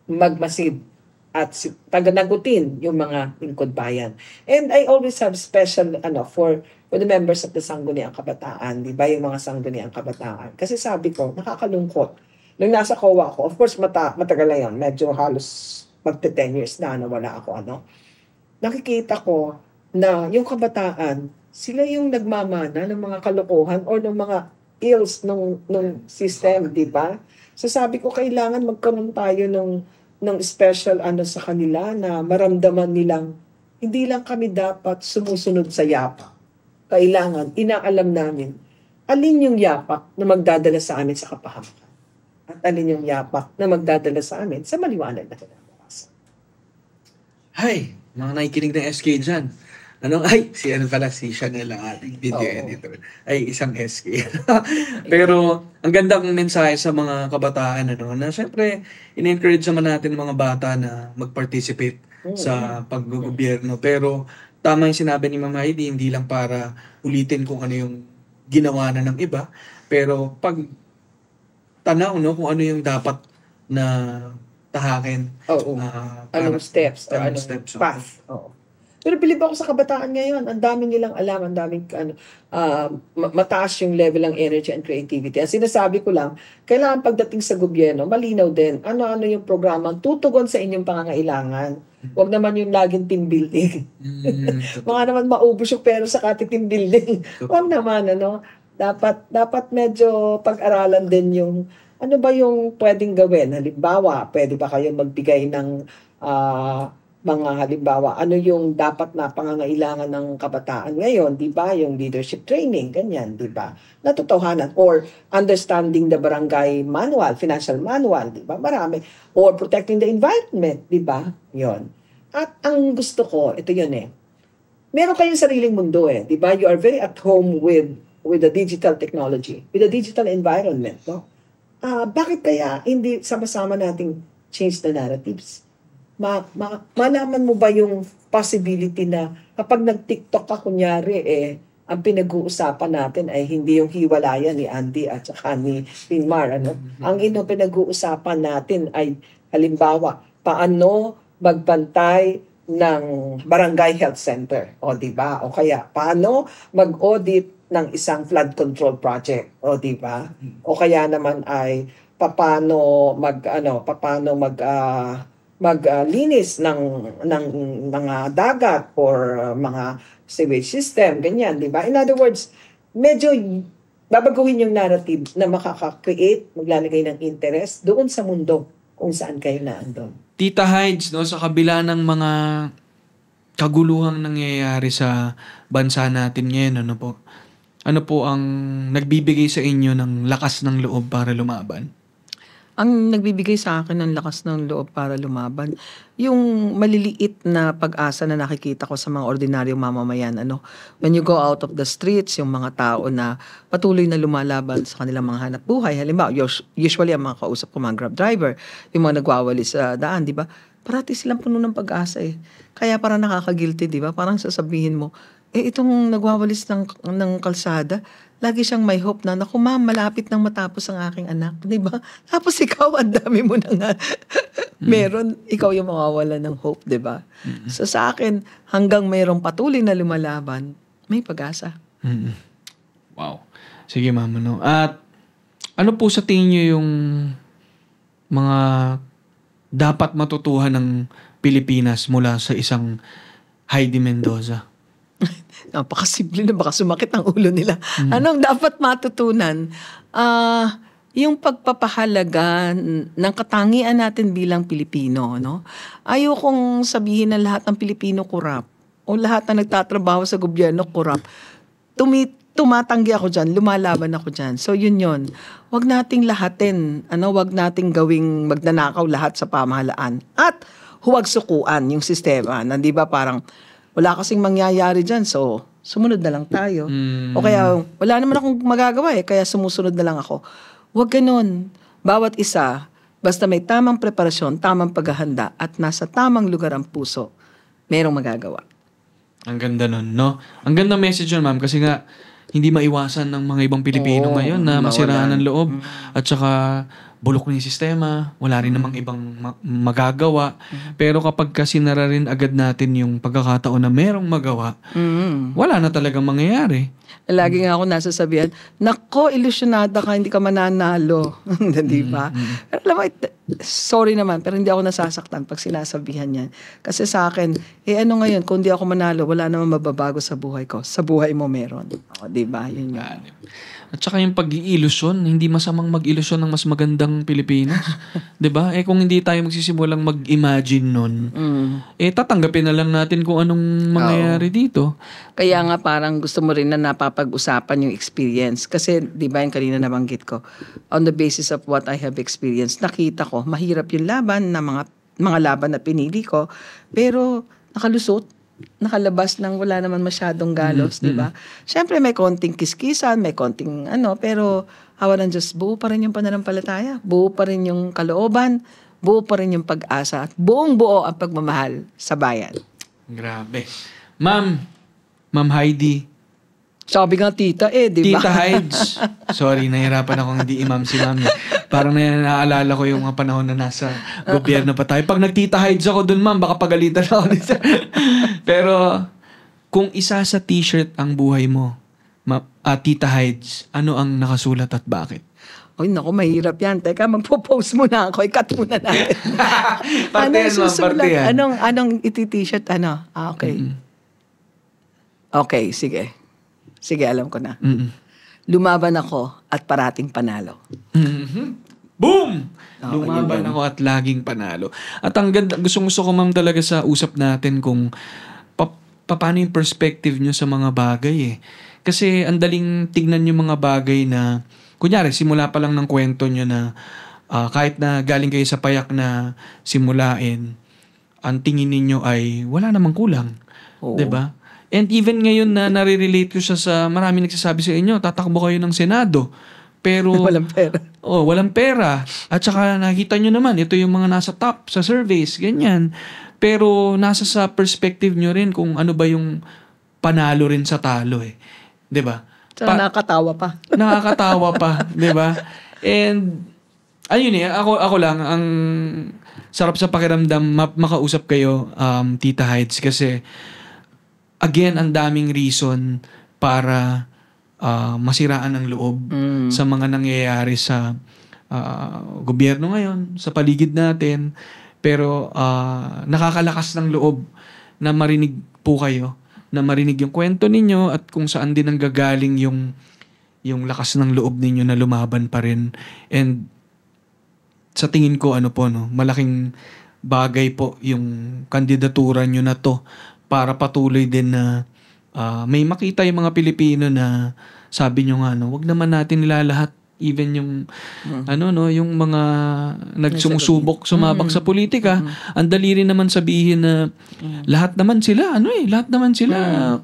magmasid at paganagutin yung mga lingkod bayan. And I always have special for the members of the Sangguniang Kabataan, di ba, yung mga Sangguniang Kabataan. Kasi sabi ko, nakakalungkot. Nung nasa COA ako, of course matagal na yan, medyo halos magte 10 years na wala ako nakikita ko na yung kabataan, sila yung nagmamana ng mga kalokohan or ng mga ills ng system, di ba? So sabi ko, kailangan magkaroon tayo ng special sa kanila na maramdaman nilang hindi lang kami dapat sumusunod sa yapak. Kailangan, inaalam namin, alin yung yapak na magdadala sa amin sa kapahamakan at alin yung yapak na magdadala sa amin sa maliwanag na kinabukasan.
Hay, mga nakikinig ng SK dyan. Si ano pala, si Chanel ang ating video
Oo.
editor. Ay, isang SK. Pero, ang gandang mensahe sa mga kabataan, na syempre, in-encourage naman natin mga bata na mag-participate sa paggogobyerno. Pero, tama yung sinabi ni Ma'am Heidi, hindi lang para ulitin kung ano yung ginawa na ng iba. Pero, pag tanaw, kung ano yung dapat na tahakin.
Oo. Anong steps or
anong
anong
steps, oo.
path. Oo. Pero bilib ako sa kabataan ngayon, ang dami nilang alam, ang daming mataas yung level ng energy and creativity. Ang sinasabi ko lang, kailangan pagdating sa gobyerno, malinaw din, ano-ano yung programa tutugon sa inyong pangangailangan. Huwag naman yung laging team building. Mga naman maubos yung pera sa team building. Huwag naman, dapat medyo pag-aralan din yung ano ba yung pwedeng gawin. Halimbawa, pwede ba kayo magbigay ng mga halimbawa, ano yung dapat na pangangailangan ng kabataan ngayon, di ba? Yung leadership training, ganyan, di ba? Natotohanan. Or understanding the barangay manual, financial manual, di ba? Marami. Or protecting the environment, di ba? Yon. At ang gusto ko, ito yun meron kayong sariling mundo di ba? You are very at home with the digital technology, with the digital environment, no? Bakit kaya hindi sama-sama nating change the narratives? Malaman mo ba yung possibility na kapag nag-TikTok ka, kunyari, ang pinag-uusapan natin ay hindi yung hiwalayan ni Andy at saka ni Mar. Ang pinag-uusapan natin ay, halimbawa, paano magbantay ng barangay health center. O, di ba? O kaya, paano mag-audit ng isang flood control project. O, di ba? O kaya naman ay, paano maglinis ng mga dagat or mga sewage system, ganyan, di ba? In other words, medyo babaguhin yung narrative na makaka-create, maglalagay ng interest doon sa mundo kung saan kayo naandun.
Tita Hides, sa kabila ng mga kaguluhang nangyayari sa bansa natin ngayon, ano po ang nagbibigay sa inyo ng lakas ng loob para lumaban?
Ang nagbibigay sa akin ng lakas ng loob para lumaban, yung maliliit na pag-asa na nakikita ko sa mga ordinaryong mamamayan. When you go out of the streets, yung mga tao na patuloy na lumalaban sa kanilang mga hanap buhay. Halimbawa, usually ang mga kausap ko, mga grab driver, yung mga nagwawali sa daan, di ba? Parati silang puno ng pag-asa Kaya parang nakaka-guilty, di ba? Parang sasabihin mo, itong nagwawalis ng kalsada, lagi siyang may hope na, naku ma'am, malapit nang matapos ang aking anak. Di ba? Tapos ikaw, ang dami mo na nga. Meron, ikaw yung mawawala ng hope, di ba? So sa akin, hanggang mayroong patuloy na lumalaban, may pag-asa.
Wow. Sige ma'am, At ano po sa tingin niyo yung mga dapat matutuhan ng Pilipinas mula sa isang Heidi Mendoza?
Napakasimple na, baka sumakit ang ulo nila. Anong dapat matutunan? Yung pagpapahalaga ng katangian natin bilang Pilipino. Ayokong sabihin na lahat ng Pilipino kurap o lahat na nagtatrabaho sa gobyerno kurap. Tumatanggi ako dyan, lumalaban ako dyan. So yun. Huwag nating lahatin, huwag nating gawing magnanakaw lahat sa pamahalaan. At huwag sukuan yung sistema. Di ba parang wala kasing mangyayari dyan, so sumunod na lang tayo. O kaya, wala naman akong magagawa kaya sumusunod na lang ako. Huwag ganun. Bawat isa, basta may tamang preparasyon, tamang paghahanda, at nasa tamang lugar ang puso, merong magagawa.
Ang ganda nun, Ang ganda message yun, ma'am, kasi nga, hindi maiwasan ng mga ibang Pilipino ngayon na masiraan ng loob. At saka, bulok na yung sistema, wala rin namang ibang magagawa. Pero kapag kasi rin agad natin yung pagkakataon na merong magawa, wala na talagang mangyayari.
Lagi nga ako nasasabihan, nako, ilusyonada ka, hindi ka mananalo. Di ba? Pero alam mo, sorry naman, pero hindi ako nasasaktan pag sinasabihan yan. Kasi sa akin, ano ngayon, kung di ako manalo, wala namang mababago sa buhay ko. Sa buhay mo meron. Di ba? Yun yun.
At saka yung pag-iilusyon, hindi masamang mag-ilusyon ng mas magandang Pilipinas. 'Di ba? Kung hindi tayo magsisimulang mag-imagine nun, tatanggapin na lang natin kung anong mangyayari dito.
Kaya nga parang gusto mo rin na napapag-usapan yung experience. Kasi, di ba yung kanina nabanggit ko, on the basis of what I have experienced, nakita ko, mahirap yung laban na mga laban na pinili ko, pero nakalusot. nakalabas ng wala naman masyadong galos, di ba? Siyempre may konting kiskisan, may konting pero awa ng Diyos, buo pa rin yung pananampalataya, buo pa rin yung kalooban, buo pa rin yung pag-asa, at buong buo ang pagmamahal sa bayan.
Grabe. Ma'am Heidi,
Sabi nga tita di ba?
Tita Hides. Sorry, nahirapan akong hindi imam si ma'am niya. Parang naaalala ko yung mga panahon na nasa gobyerno pa tayo. Pag nag-Tita Hides ako dun, ma'am, baka pagalitan ako. Pero, kung isa sa t-shirt ang buhay mo, Tita Hides, ano ang nakasulat at bakit?
Ay, naku, mahirap yan. Teka, magpo-post muna ako. I-cut muna natin.
Parte yan, ma'am, parte yan.
Anong iti-t-shirt? Okay. Okay, sige. Sige, alam ko na. Lumaban ako at parating panalo.
Boom! Lumaban ako at laging panalo. At ang ganda, gusto ko ma'am talaga sa usap natin kung paano yung perspective nyo sa mga bagay eh. Kasi ang daling tignan yung mga bagay na, kunyari, simula pa lang ng kwento nyo na kahit na galing kayo sa payak na simulain, ang tingin ninyo ay wala namang kulang.
Oo.
'Di ba? And even ngayon na nare-relate ko siya sa marami nagsasabi sa inyo, tatakbo kayo ng Senado. Pero
Walang pera.
Walang pera. At saka nakita nyo naman, ito yung mga nasa top sa surveys, ganyan. Pero nasa sa perspective nyo rin kung ano ba yung panalo rin sa talo eh. 'Di ba?
Nakakatawa pa.
Nakakatawa pa, 'di ba? And ayun ako lang ang sarap sa pakiramdam makausap kayo Tita Hides kasi again, ang daming reason para masiraan ang loob sa mga nangyayari sa gobyerno ngayon, sa paligid natin. Pero nakakalakas ng loob na marinig po kayo, na marinig yung kwento ninyo at kung saan din nanggagaling yung lakas ng loob ninyo na lumaban pa rin. And sa tingin ko, malaking bagay po yung kandidatura nyo na to para patuloy din na may makita yung mga Pilipino na sabi nyo nga, wag naman natin nilalahat even yung yung mga nagsumusubok sumabak sa politika. Ang dali rin naman sabihin na lahat naman sila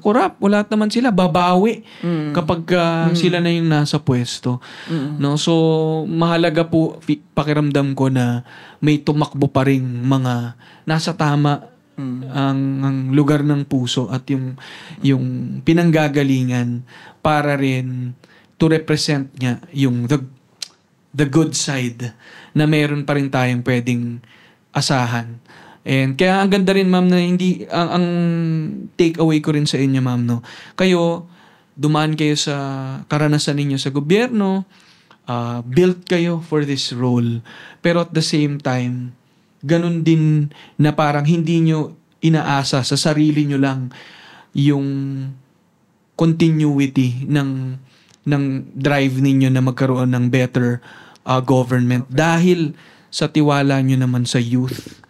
corrupt, o lahat naman sila babawi kapag sila na yung nasa pwesto. No, so mahalaga po pakiramdam ko na may tumakbo pa ring mga nasa tama ang lugar ng puso at yung pinanggagalingan para rin to represent niya yung the good side na meron pa rin tayong pwedeng asahan. And kaya ang ganda rin ma'am na hindi ang take away ko rin sa inyo ma'am kayo dumaan kayo sa karanasan ninyo sa gobyerno, built kayo for this role, pero at the same time ganun din na parang hindi nyo inaasa sa sarili nyo lang yung continuity ng drive ninyo na magkaroon ng better government dahil sa tiwala nyo naman sa youth.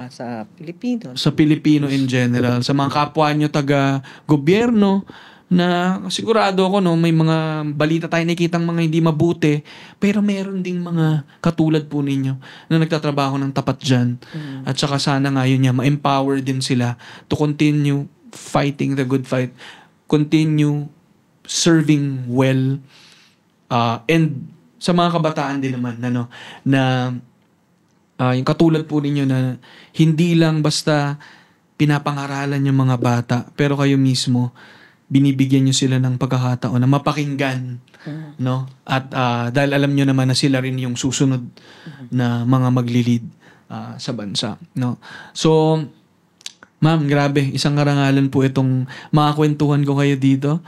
Sa Pilipino.
Sa Pilipino in general. Sa mga kapwa nyo taga-gobyerno na sigurado ako may mga balita tayo nakikitang mga hindi mabuti pero meron ding mga katulad po ninyo na nagtatrabaho ng tapat dyan at saka sana nga yun ma-empower din sila to continue fighting the good fight, continue serving well and sa mga kabataan din naman na yung katulad po ninyo na hindi lang basta pinapangaralan yung mga bata pero kayo mismo binibigyan nyo sila ng pagkakataon na mapakinggan, At dahil alam nyo naman na sila rin yung susunod na mga maglilid sa bansa, So, ma'am, grabe, isang karangalan po itong makakwentuhan ko kayo dito.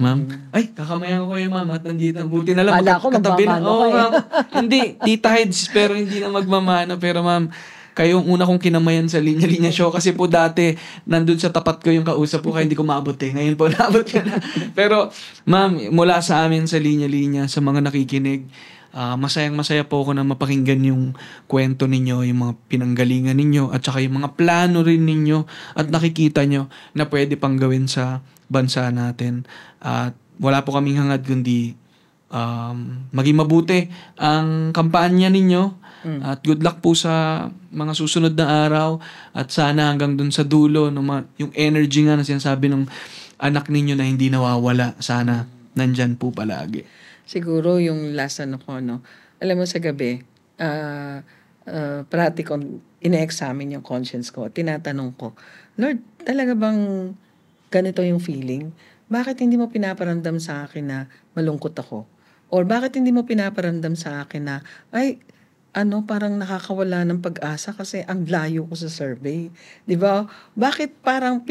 Ma'am, ay, kakamayan ko kayo, ma'am, at nandito. Buti na lang, katabi na. Ma'am. Hindi, Tita Hides, pero hindi na magmamano. Pero ma'am, kayo ang una kong kinamayan sa Linya-Linya Show kasi po dati nandun sa tapat ko yung kausap ko kaya hindi ko maabot Ngayon po naabot ka na. Pero ma'am, mula sa amin sa Linya-Linya, sa mga nakikinig, masayang-masaya po ako na mapakinggan yung kwento ninyo, yung mga pinanggalingan ninyo at saka yung mga plano rin ninyo at nakikita nyo na pwede pang gawin sa bansa natin. At wala po kaming hangad kundi maging mabuti ang kampanya ninyo. At good luck po sa mga susunod na araw. At sana hanggang dun sa dulo, yung energy nga na sinasabi ng anak ninyo na hindi nawawala, sana nandyan po palagi.
Siguro yung last ko, no? Alam mo sa gabi, parati kong ine-examine yung conscience ko. Tinatanong ko, Lord, talaga bang ganito yung feeling? Bakit hindi mo pinaparamdam sa akin na malungkot ako? Or bakit hindi mo pinaparamdam sa akin na, parang nakakawala ng pag-asa kasi ang layo ko sa survey. Di ba? Bakit parang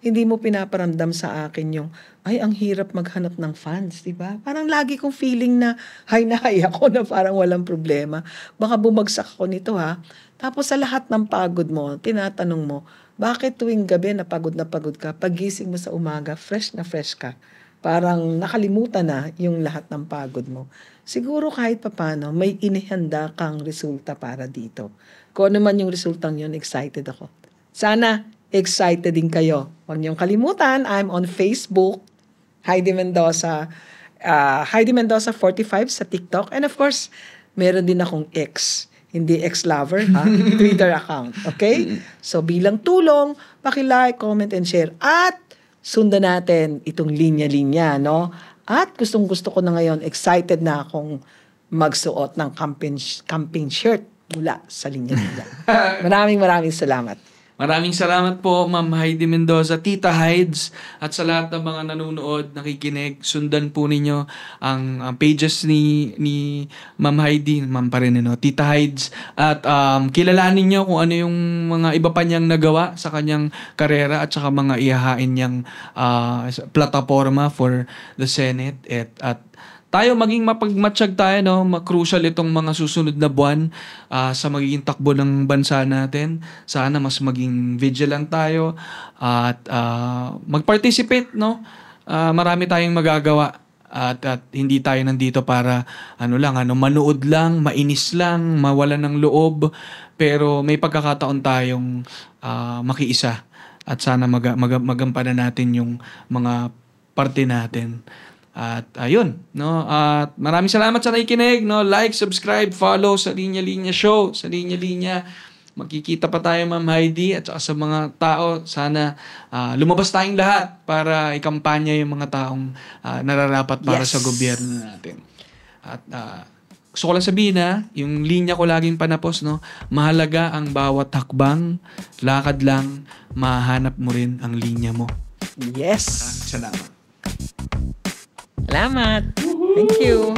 hindi mo pinaparamdam sa akin yung, ang hirap maghanap ng funds, di ba? Parang lagi kong feeling na high ako na parang walang problema. Baka bumagsak ako nito ha. Tapos sa lahat ng pagod mo, tinatanong mo, bakit tuwing gabi na pagod ka, pagising mo sa umaga, fresh na fresh ka? Parang nakalimutan na yung lahat ng pagod mo. Siguro kahit papano, may inihanda kang resulta para dito. Kung ano man yung resultang yun, excited ako. Sana excited din kayo. Huwag niyong kalimutan, I'm on Facebook, Heidi Mendoza 45 sa TikTok. And of course, meron din akong X. Hindi ex-lover, ha? Twitter account. Okay? So bilang tulong, paki-like, comment, and share. At sundan natin itong linya-linya, no? At gustong-gusto ko na ngayon, excited na akong magsuot ng campaign shirt mula sa linya-linya. Maraming salamat.
Maraming salamat po, Ma'am Heidi Mendoza, Tita Hides, at sa lahat ng mga nanonood, nakikinig. Sundan po ninyo ang pages ni Ma'am Heidi, Ma'am pa rin, Tita Hides. At kilalanin nyo kung ano yung mga iba pa niyang nagawa sa kanyang karera at saka mga ihahain niyang plataforma for the Senate. At tayo maging mapagmatsyag tayo, no? Crucial itong mga susunod na buwan sa magiging takbo ng bansa natin. Sana mas maging vigilant tayo at mag-participate, no? Marami tayong magagawa at hindi tayo nandito para manood lang, mainis lang, mawalan ng loob, pero may pagkakataon tayong makiisa at sana magampanan natin yung mga parte natin. At ayun, no? At maraming salamat sa nakikinig, no? Like, subscribe, follow sa Linya Linya Show, sa Linya Linya. Magkikita pa tayo, Ma'am Heidi, at saka sa mga tao, sana lumabas tayong lahat para ikampanya yung mga taong nararapat para sa gobyerno natin. At gusto ko lang sabihin yung linya ko laging panapos, no? Mahalaga ang bawat hakbang, lakad lang, mahanap mo rin ang linya mo.
Yes!
Salamat.
Salamat! Thank you!